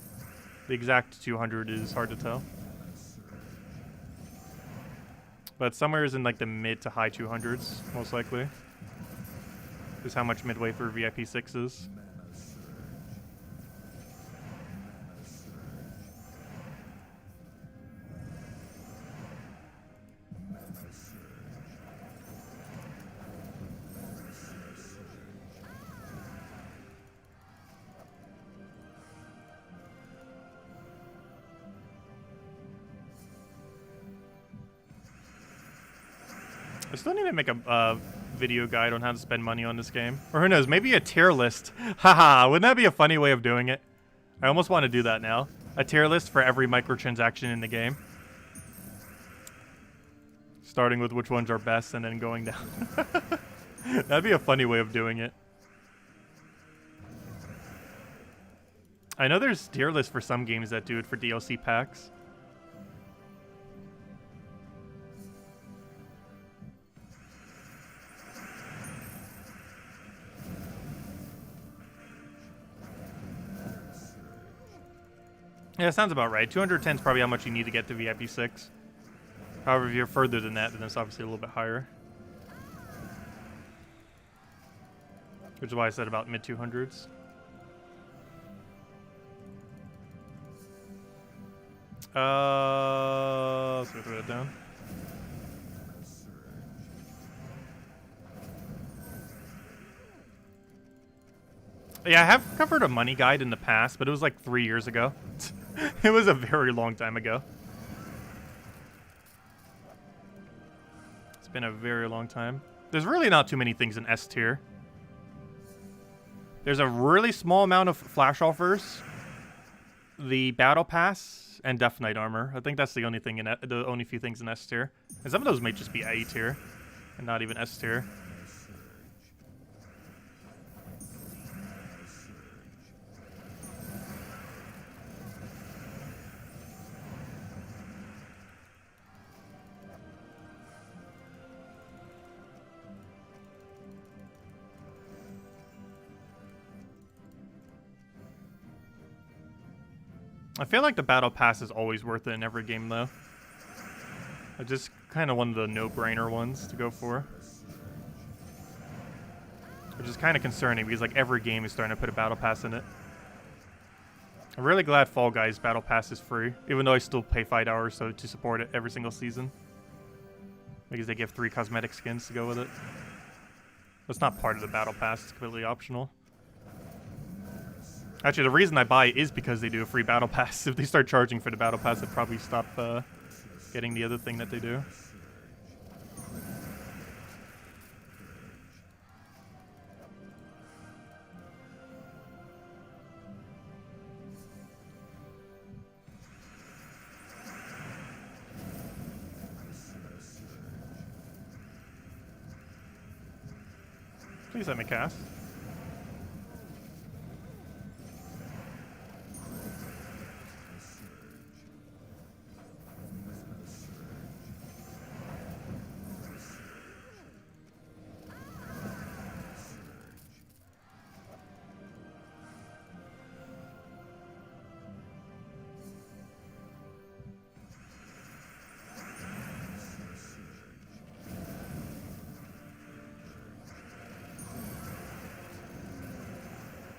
The exact 200 is hard to tell. But somewhere in like the mid to high 200s, most likely. Is how much midway through VIP 6 is. I still need to make a video guide on how to spend money on this game. Or who knows, maybe a tier list. Haha, wouldn't that be a funny way of doing it? I almost want to do that now. A tier list for every microtransaction in the game. Starting with which ones are best and then going down. That'd be a funny way of doing it. I know there's tier lists for some games that do it for DLC packs. Yeah, sounds about right. 210 is probably how much you need to get to VIP 6. However, if you're further than that, then it's obviously a little bit higher. Which is why I said about mid 200s. Let's go throw that down. Yeah, I have covered a money guide in the past, but it was like 3 years ago. It was a very long time ago. It's been a very long time. There's really not too many things in S tier. There's a really small amount of flash offers. the Battle Pass and Death Knight armor. I think that's the only thing in the only few things in S tier. And some of those may just be A tier and not even S tier. I feel like the Battle Pass is always worth it in every game, though. It's just kind of one of the no-brainer ones to go for. Which is kind of concerning, because like every game is starting to put a Battle Pass in it. I'm really glad Fall Guys Battle Pass is free, even though I still pay $5 to support it every single season. Because they give 3 cosmetic skins to go with it. It's not part of the Battle Pass, it's completely optional. Actually, the reason I buy it is because they do a free Battle Pass. If they start charging for the Battle Pass, I'd probably stop getting the other thing that they do. Please let me cast.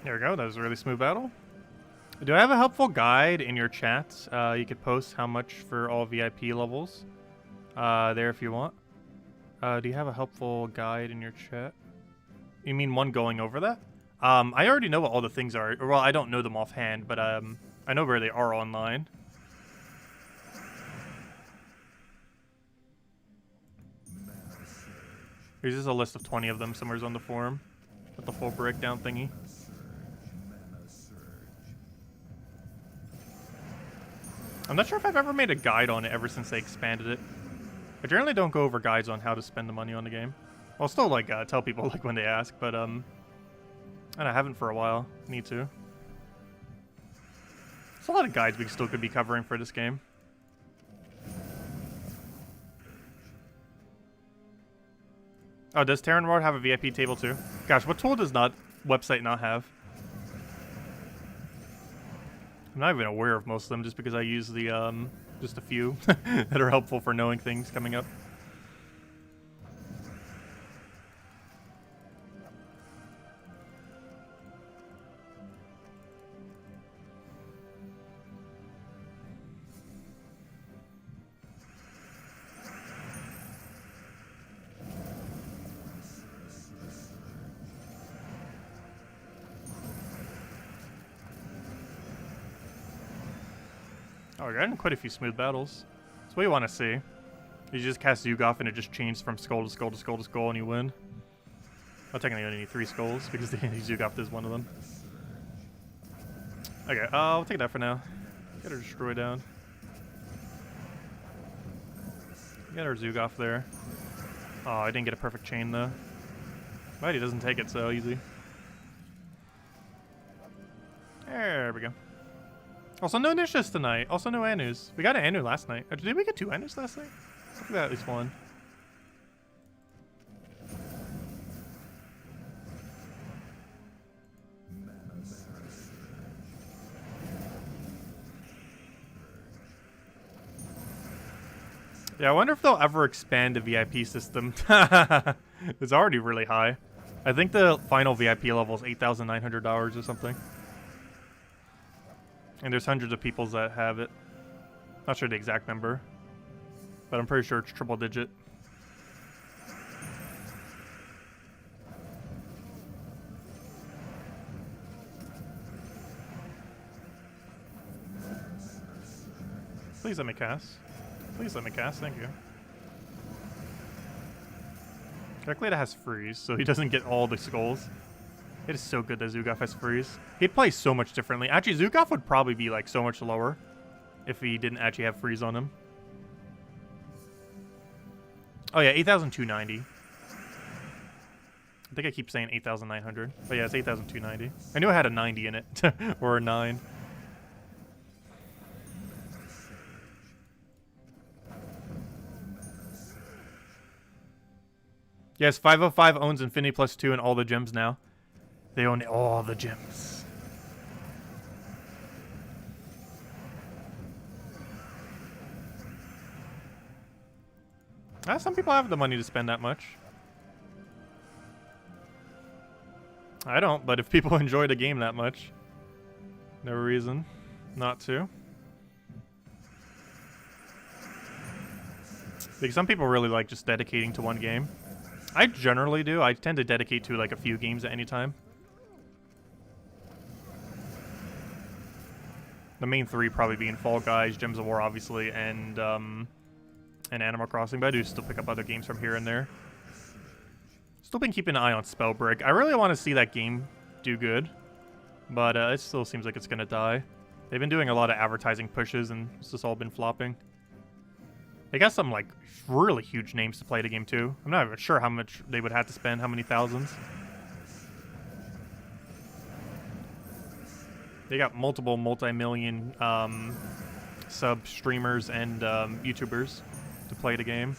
There we go. That was a really smooth battle. Do I have a helpful guide in your chat? You could post how much for all VIP levels there if you want. Do you have a helpful guide in your chat? You mean one going over that? I already know what all the things are. Well, I don't know them offhand, but I know where they are online. Here's just a list of 20 of them somewhere's on the forum with the full breakdown thingy. I'm not sure if I've ever made a guide on it ever since they expanded it. I generally don't go over guides on how to spend the money on the game. I'll still like tell people like when they ask, but and I haven't for a while. Need to. There's a lot of guides we still could be covering for this game. Oh, does RimWorld have a VIP table too? Gosh, what tool does website not have? I'm not even aware of most of them just because I use the, just a few that are helpful for knowing things coming up. Oh, we're getting quite a few smooth battles. That's what you want to see. You just cast Zugov and it just changes from skull to skull to skull to skull and you win. Well, technically I only need 3 skulls because the Zugov is one of them. Okay, I'll take that for now. Get our Destroy down. Get our Zugov there. Oh, I didn't get a perfect chain though. But he doesn't take it so easy. There we go. Also, no Nishas tonight. Also, no Anus. We got an Anu last night. Did we get 2 Anus last night? I think we got at least 1. Yeah, I wonder if they'll ever expand the VIP system. It's already really high. I think the final VIP level is $8,900 or something. And there's hundreds of people that have it. Not sure the exact number, but I'm pretty sure it's triple digit. Please let me cast. Please let me cast, thank you. Calculator has freeze, so he doesn't get all the skulls. It is so good that Zugaf has freeze. He'd play so much differently. Actually, Zugaf would probably be like so much lower if he didn't actually have freeze on him. Oh yeah, 8,290. I think I keep saying 8,900. But yeah, it's 8,290. I knew I had a 90 in it. Or a 9. Yes, 505 owns Infinity Plus 2 and all the gems now. They own all the gems. Some people have the money to spend that much. I don't, but if people enjoy the game that much, no reason not to. Because some people really like just dedicating to one game. I generally do. I tend to dedicate to like a few games at any time. The main three probably being Fall Guys, Gems of War, obviously, and Animal Crossing. But I do still pick up other games from here and there. Still been keeping an eye on Spellbreak. I really want to see that game do good, but it still seems like it's gonna die. They've been doing a lot of advertising pushes, and it's just all been flopping. They got some like really huge names to play the game too. I'm not even sure how much they would have to spend, how many thousands. They got multiple multi-million sub streamers and YouTubers to play the game.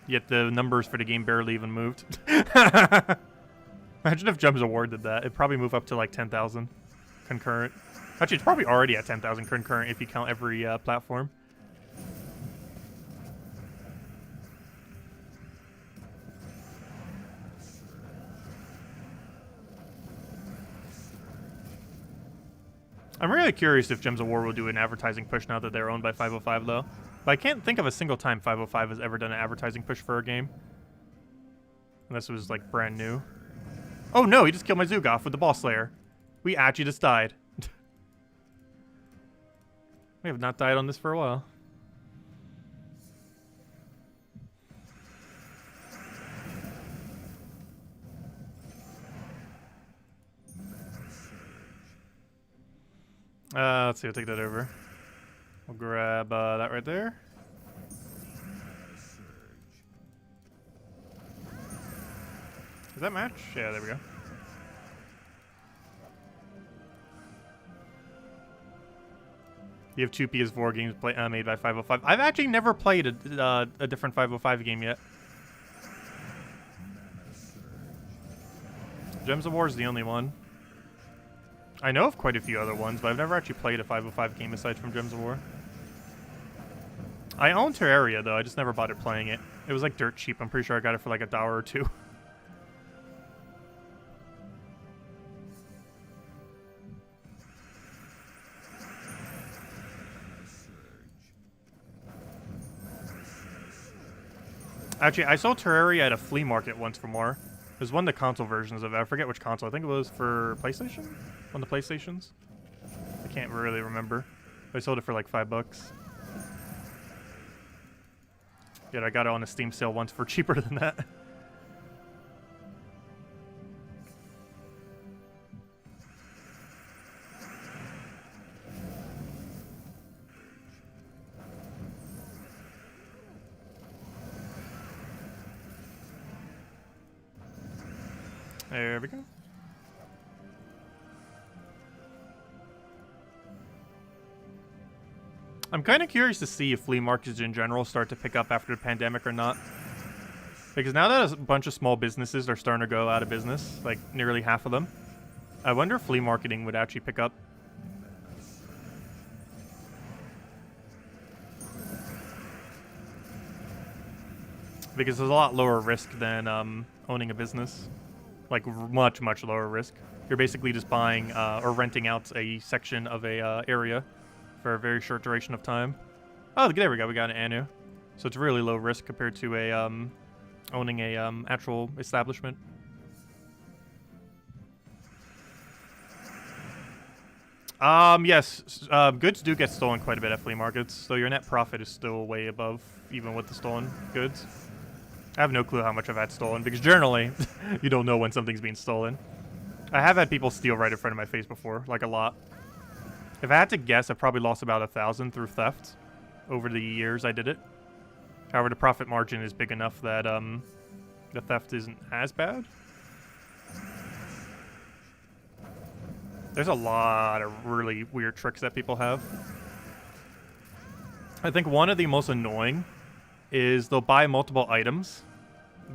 Yet the numbers for the game barely even moved. Imagine if Gems of War did that. It'd probably move up to like 10,000 concurrent. Actually, it's probably already at 10,000 concurrent if you count every platform. I'm really curious if Gems of War will do an advertising push now that they're owned by 505, though. But I can't think of a single time 505 has ever done an advertising push for a game. Unless it was, like, brand new. Oh, no, he just killed my Zugaf with the Ball Slayer. We actually just died. We have not died on this for a while. Let's see, we'll take that over. We'll grab that right there. Does that match? Yeah, there we go. You have two PS4 games made by 505. I've actually never played a different 505 game yet. Gems of War is the only one. I know of quite a few other ones, but I've never actually played a 505 game aside from Gems of War. I own Terraria, though. I just never bothered playing it. It was like dirt cheap. I'm pretty sure I got it for like $1 or $2. Actually, I saw Terraria at a flea market once for more. There's one of the console versions of it. I forget which console. I think it was for PlayStation? One of the PlayStations? I can't really remember. I sold it for like $5. Yeah, I got it on a Steam sale once for cheaper than that. There we go. I'm kind of curious to see if flea markets in general start to pick up after the pandemic or not. Because now that a bunch of small businesses are starting to go out of business, like nearly half of them, I wonder if flea marketing would actually pick up. Because there's a lot lower risk than owning a business. Like much, much lower risk. You're basically just buying or renting out a section of a area for a very short duration of time. Oh, there we go. We got an Anu. So it's really low risk compared to a owning a actual establishment. Yes, goods do get stolen quite a bit at flea markets, so your net profit is still way above even with the stolen goods. I have no clue how much I've had stolen, because generally, you don't know when something's being stolen. I have had people steal right in front of my face before, like a lot. If I had to guess, I've probably lost about 1,000 through theft over the years I did it. However, the profit margin is big enough that the theft isn't as bad. There's a lot of really weird tricks that people have. I think one of the most annoying is they'll buy multiple items,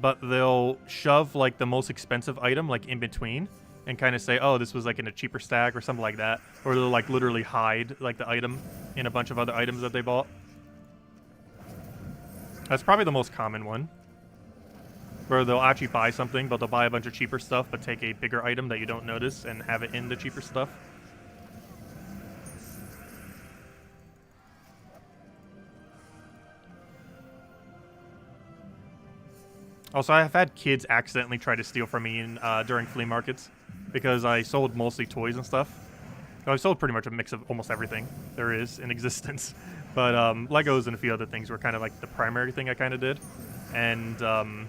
but they'll shove like the most expensive item like in between and kind of say, oh, this was like in a cheaper stack or something like that. Or they'll like literally hide like the item in a bunch of other items that they bought. That's probably the most common one. Where they'll actually buy something, but they'll buy a bunch of cheaper stuff, but take a bigger item that you don't notice and have it in the cheaper stuff. Also, I have had kids accidentally try to steal from me during flea markets because I sold mostly toys and stuff. I sold pretty much a mix of almost everything there is in existence. But Legos and a few other things were kind of like the primary thing I kind of did. And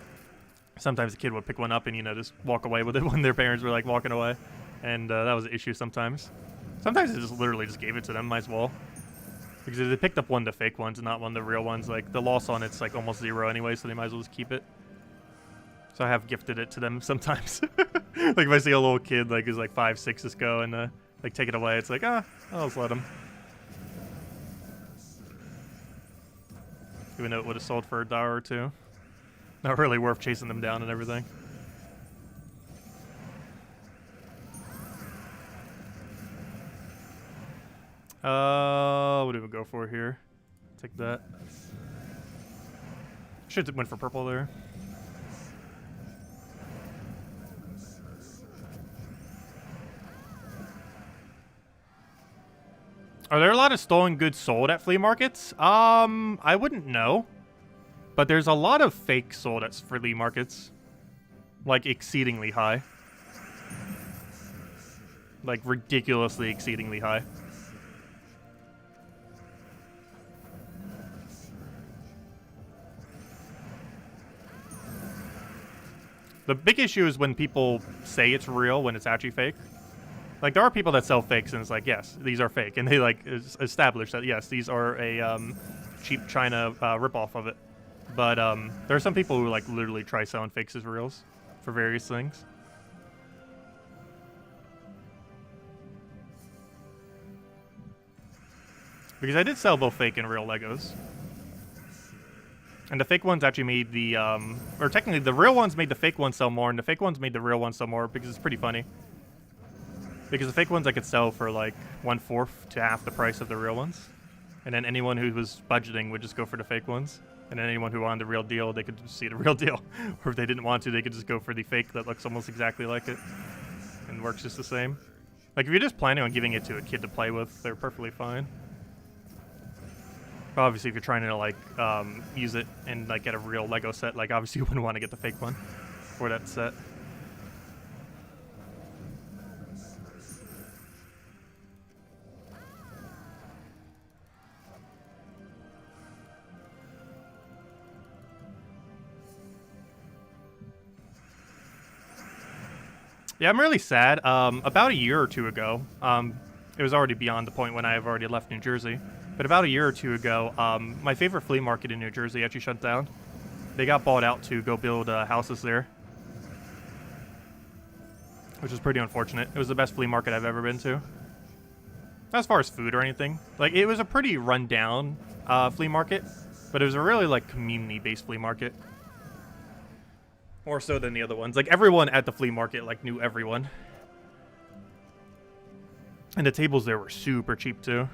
sometimes a kid would pick one up and, you know, just walk away with it when their parents were like walking away. And that was an issue sometimes. Sometimes I just literally just gave it to them, might as well. Because if they picked up one of the fake ones and not one of the real ones, like the loss on it's like almost zero anyway, so they might as well just keep it. So I have gifted it to them sometimes. Like if I see a little kid like who's like 5, 6, just go and like take it away, it's like, I'll just let them. Even though it would have sold for $1 or $2. Not really worth chasing them down and everything. What do we go for here? Take that. Should have went for purple there. Are there a lot of stolen goods sold at flea markets? I wouldn't know. But there's a lot of fake sold at flea markets. Like, exceedingly high. Like, ridiculously exceedingly high. The big issue is when people say it's real when it's actually fake. Like, there are people that sell fakes, and it's like, yes, these are fake. And they, like, establish that, yes, these are a cheap China ripoff of it. But there are some people who, like, literally try selling fakes as reals for various things. Because I did sell both fake and real Legos. And the fake ones actually made the, or technically the real ones made the fake ones sell more, and the fake ones made the real ones sell more because it's pretty funny. Because the fake ones I could sell for like 1/4 to half the price of the real ones. And then anyone who was budgeting would just go for the fake ones. And then anyone who wanted the real deal, they could just see the real deal. Or if they didn't want to, they could just go for the fake that looks almost exactly like it. And works just the same. Like if you're just planning on giving it to a kid to play with, they're perfectly fine. But obviously if you're trying to like use it and like get a real Lego set, like obviously you wouldn't want to get the fake one for that set. Yeah, I'm really sad. About a year or two ago, it was already beyond the point when I have already left New Jersey, but about a year or two ago, my favorite flea market in New Jersey actually shut down. They got bought out to go build houses there, which was pretty unfortunate. It was the best flea market I've ever been to. Not as far as food or anything. Like, it was a pretty run-down flea market, but it was a really, like, community-based flea market. More so than the other ones. Like, everyone at the flea market, like, knew everyone. And the tables there were super cheap, too.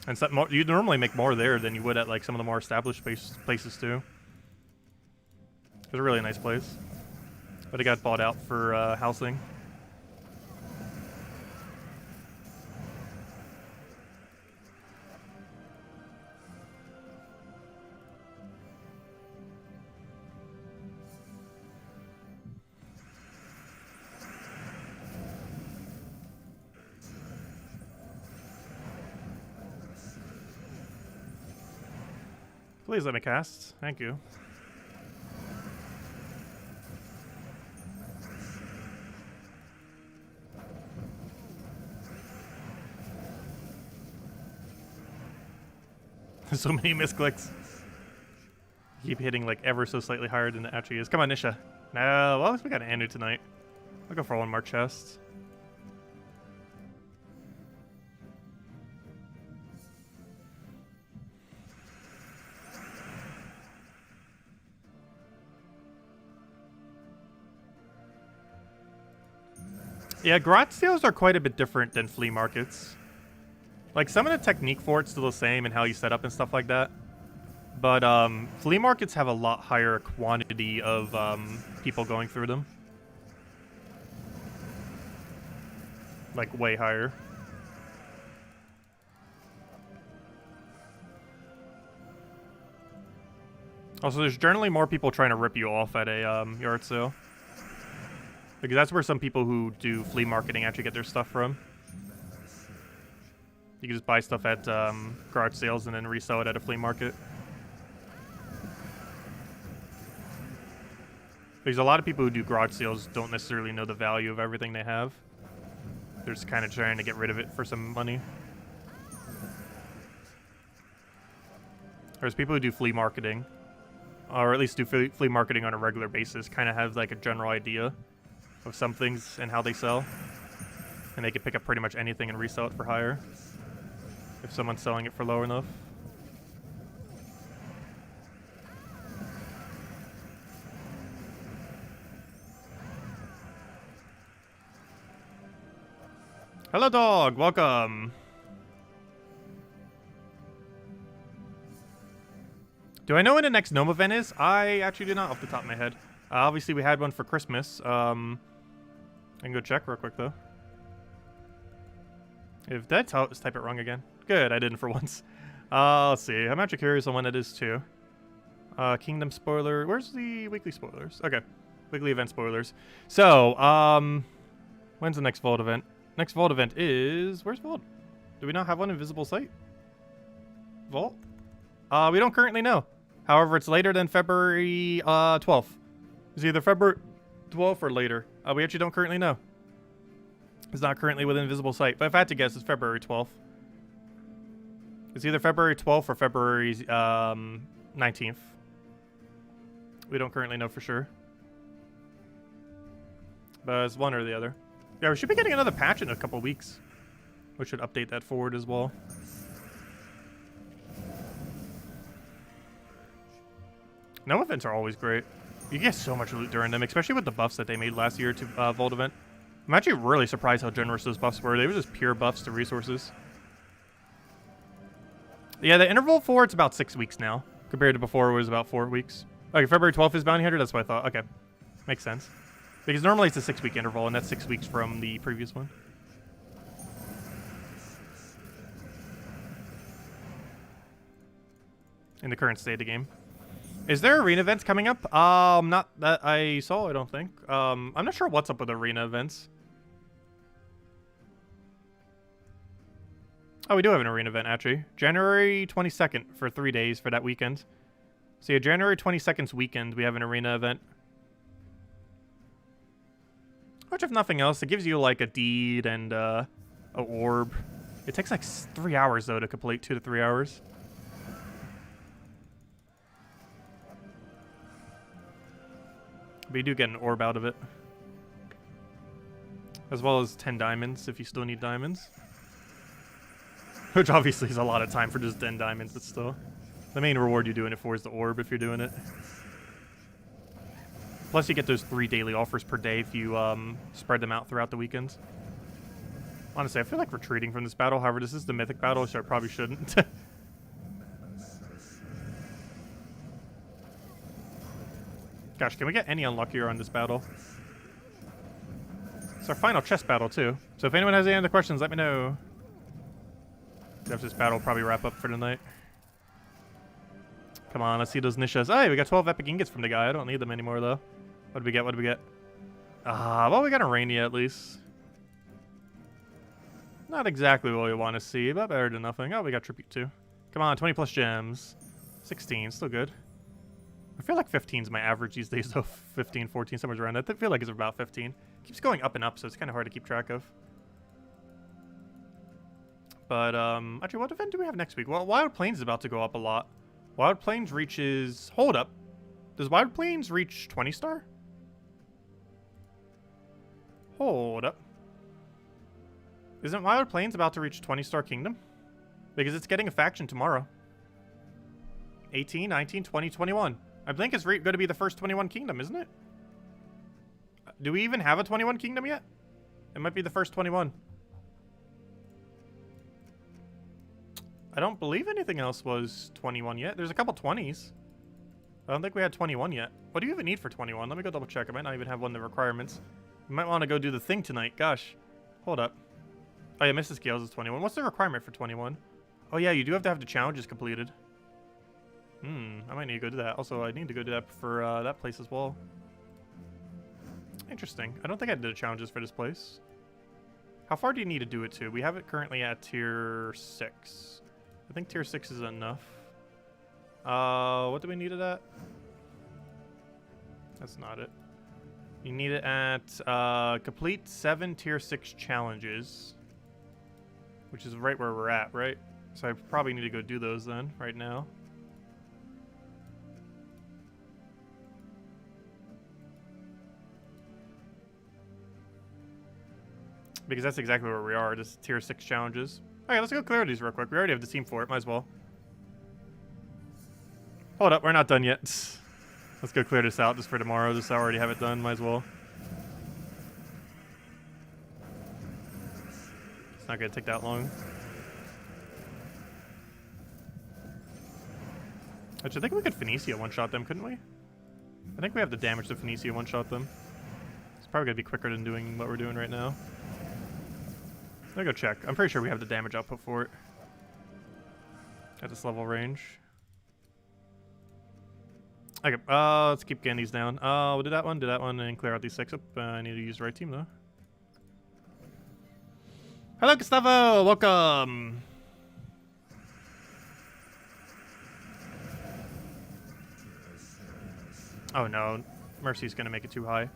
And you'd normally make more there than you would at, like, some of the more established places, too. It was a really nice place. But it got bought out for housing. Please let me cast. Thank you. So many misclicks. Keep hitting like ever so slightly higher than it actually is. Come on, Nisha. No, well, at least we got an Anu tonight. I'll go for one more chest. Yeah, garage sales are quite a bit different than flea markets. Like, some of the technique for it's still the same and how you set up and stuff like that. But flea markets have a lot higher quantity of people going through them. Like, way higher. Also, there's generally more people trying to rip you off at a yard sale. Because that's where some people who do flea marketing actually get their stuff from. You can just buy stuff at garage sales and then resell it at a flea market. Because a lot of people who do garage sales don't necessarily know the value of everything they have. They're just kind of trying to get rid of it for some money. Whereas people who do flea marketing, or at least do flea marketing on a regular basis, kind of have like a general idea of some things and how they sell. And they can pick up pretty much anything and resell it for higher if someone's selling it for low enough. Hello, dog. Welcome. Do I know when the next Gnome event is? I actually do not off the top of my head. Obviously, we had one for Christmas. I can go check real quick, though. If did I type it wrong again? Good, I didn't for once. Let's see. I'm actually curious on when it is, too. Kingdom spoiler. Where's the weekly spoilers? Okay. Weekly event spoilers. So, when's the next Vault event? Next Vault event is... Where's Vault? Do we not have one in Visible Site? Vault? We don't currently know. However, it's later than February 12th. It's either February 12th or later. We actually don't currently know. It's not currently within Visible Sight. But if I had to guess, it's February 12th. It's either February 12th or February 19th. We don't currently know for sure. But it's one or the other. Yeah, we should be getting another patch in a couple weeks. We should update that forward as well. No events are always great. You get so much loot during them, especially with the buffs that they made last year to Vault event. I'm actually really surprised how generous those buffs were. They were just pure buffs to resources. Yeah, the interval for it's about 6 weeks now, compared to before it was about 4 weeks. Okay, February 12th is Bounty Hunter. That's what I thought. Okay, makes sense. Because normally it's a 6 week interval, and that's 6 weeks from the previous one. In the current state of the game. Is there arena events coming up? Not that I saw, I don't think. I'm not sure what's up with arena events. Oh, we do have an arena event, actually. January 22nd for 3 days for that weekend. So yeah, January 22nd's weekend, we have an arena event. Which, if nothing else, it gives you, like, a deed and, a orb. It takes, like, 3 hours, though, to complete. 2 to 3 hours. But you do get an orb out of it. As well as 10 diamonds, if you still need diamonds. Which obviously is a lot of time for just 10 diamonds, but still. The main reward you're doing it for is the orb, if you're doing it. Plus you get those 3 daily offers per day if you spread them out throughout the weekends. Honestly, I feel like retreating from this battle. However, this is the mythic battle, so I probably shouldn't. Gosh, can we get any unluckier on this battle? It's our final chess battle, too. So if anyone has any other questions, let me know. After this battle will probably wrap up for tonight. Come on, let's see those Nishas. Hey, we got 12 epic ingots from the guy. I don't need them anymore, though. What did we get? What did we get? Well, we got a Rainy at least. Not exactly what we want to see, but better than nothing. Oh, we got Tribute, too. Come on, 20 plus gems. 16, still good. I feel like 15 is my average these days, though. 15, 14, somewhere around that. I feel like it's about 15. Keeps going up and up, so it's kind of hard to keep track of. But, actually, what event do we have next week? Well, Wild Plains is about to go up a lot. Wild Plains reaches... Hold up. Does Wild Plains reach 20 star? Hold up. Isn't Wild Plains about to reach 20 star kingdom? Because it's getting a faction tomorrow. 18, 19, 20, 21. I think it's going to be the first 21 kingdom, isn't it? Do we even have a 21 kingdom yet? It might be the first 21. I don't believe anything else was 21 yet. There's a couple 20s. I don't think we had 21 yet. What do you even need for 21? Let me go double check. I might not even have one of the requirements. You might want to go do the thing tonight. Gosh. Hold up. Oh yeah, Mrs. Scales is 21. What's the requirement for 21? Oh yeah, you do have to have the challenges completed. I might need to go do that. Also, I need to go do that for that place as well. Interesting. I don't think I did the challenges for this place. How far do you need to do it to? We have it currently at tier 6. I think tier 6 is enough. What do we need it at? That's not it. You need it at complete 7 tier 6 challenges. Which is right where we're at, right? So I probably need to go do those then, right now. Because that's exactly where we are, just tier 6 challenges. Okay, let's go clear these real quick. We already have the team for it, might as well. Hold up, we're not done yet. Let's go clear this out just for tomorrow, just so I already have it done, might as well. It's not gonna take that long. Actually, I think we could Phoenicia one-shot them, couldn't we? I think we have the damage to Phoenicia one-shot them. It's probably gonna be quicker than doing what we're doing right now. Let me go check. I'm pretty sure we have the damage output for it. At this level range. Okay, let's keep getting these down. We'll do that one, and clear out these 6 up. I need to use the right team, though. Hello, Gustavo! Welcome! Oh no, Mercy's gonna make it too high.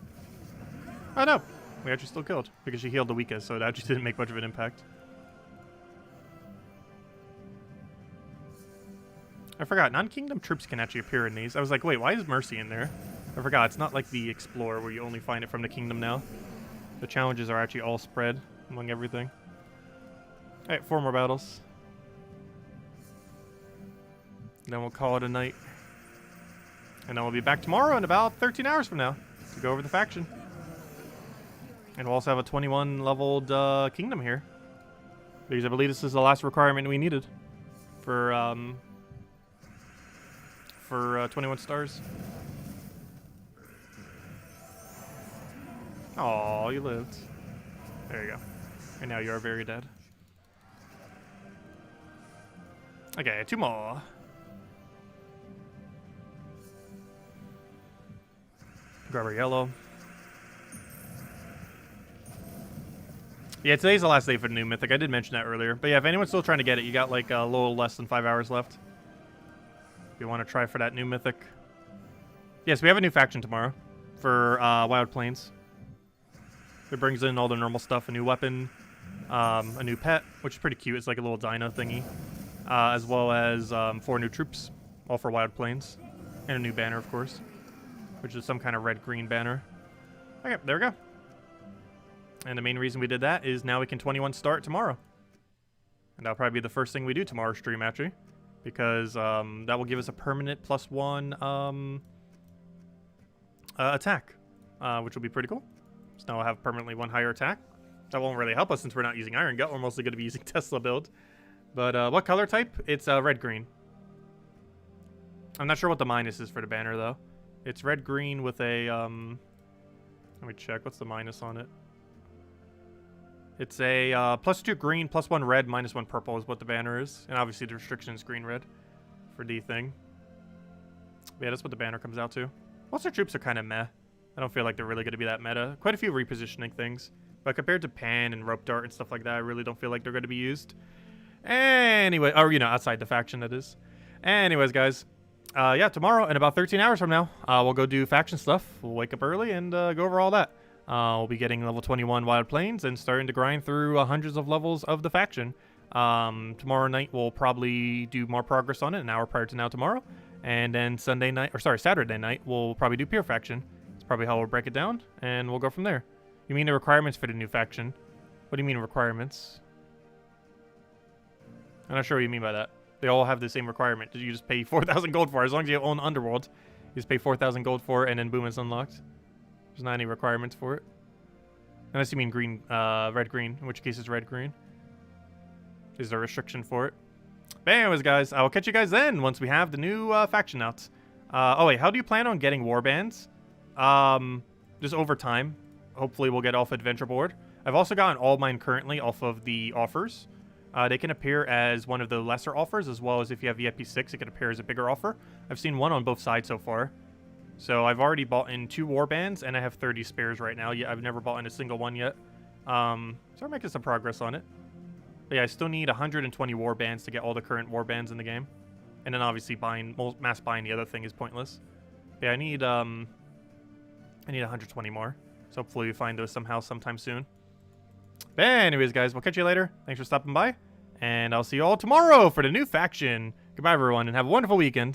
Oh no! We actually still killed, because she healed the weakest, so it actually didn't make much of an impact. I forgot, non-kingdom troops can actually appear in these. I was like, wait, why is Mercy in there? I forgot, it's not like the Explorer where you only find it from the kingdom now. The challenges are actually all spread among everything. Alright, 4 more battles. Then we'll call it a night. And then we'll be back tomorrow in about 13 hours from now to go over the faction. And we'll also have a 21 leveled kingdom here. Because I believe this is the last requirement we needed for 21 stars. Aw, you lived. There you go. And now you are very dead. Okay, 2 more. Grab our yellow. Yeah, today's the last day for the new mythic. I did mention that earlier. But yeah, if anyone's still trying to get it, you got like a little less than 5 hours left. If you want to try for that new mythic. Yes, we have a new faction tomorrow for Wild Plains. It brings in all the normal stuff, a new weapon, a new pet, which is pretty cute. It's like a little dino thingy. As well as 4 new troops, all for Wild Plains. And a new banner, of course, which is some kind of red-green banner. Okay, there we go. And the main reason we did that is now we can 21 start tomorrow. And that'll probably be the first thing we do tomorrow's stream, actually. Because that will give us a permanent +1 attack, which will be pretty cool. So now we'll have permanently 1 higher attack. That won't really help us since we're not using Iron Gut. We're mostly going to be using Tesla build. But what color type? It's red-green. I'm not sure what the minus is for the banner, though. It's red-green with a... let me check. What's the minus on it? It's a +2 green, +1 red, -1 purple is what the banner is. And obviously the restriction is green-red for the thing. But yeah, that's what the banner comes out to. Most of their troops are kind of meh. I don't feel like they're really going to be that meta. Quite a few repositioning things. But compared to Pan and Rope Dart and stuff like that, I really don't feel like they're going to be used. Anyway, or, you know, outside the faction, that is. Anyways, guys, yeah, tomorrow in about 13 hours from now, we'll go do faction stuff. We'll wake up early and go over all that. We'll be getting level 21 Wild Plains and starting to grind through hundreds of levels of the faction. Tomorrow night we'll probably do more progress on it, an hour prior to now tomorrow. And then Saturday night, we'll probably do Pure Faction. That's probably how we'll break it down, and we'll go from there. You mean the requirements for the new faction? What do you mean requirements? I'm not sure what you mean by that. They all have the same requirement. You just pay 4,000 gold for it. As long as you own Underworld, you just pay 4,000 gold for it, and then boom, it's unlocked. There's not any requirements for it. Unless you mean green, red-green, in which case it's red-green. Is there a restriction for it? But anyways, guys, I will catch you guys then once we have the new faction out. Oh, wait, how do you plan on getting warbands? Just over time. Hopefully we'll get off Adventure Board. I've also gotten all mine currently off of the offers. They can appear as one of the lesser offers, as well as if you have VIP 6, it can appear as a bigger offer. I've seen one on both sides so far. So I've already bought in 2 warbands, and I have 30 spares right now. Yeah, I've never bought in a single one yet. So I'm making some progress on it. But yeah, I still need 120 warbands to get all the current warbands in the game. And then obviously mass buying the other thing is pointless. But yeah, I need 120 more. So hopefully we find those somehow sometime soon. But anyways, guys, we'll catch you later. Thanks for stopping by. And I'll see you all tomorrow for the new faction. Goodbye, everyone, and have a wonderful weekend.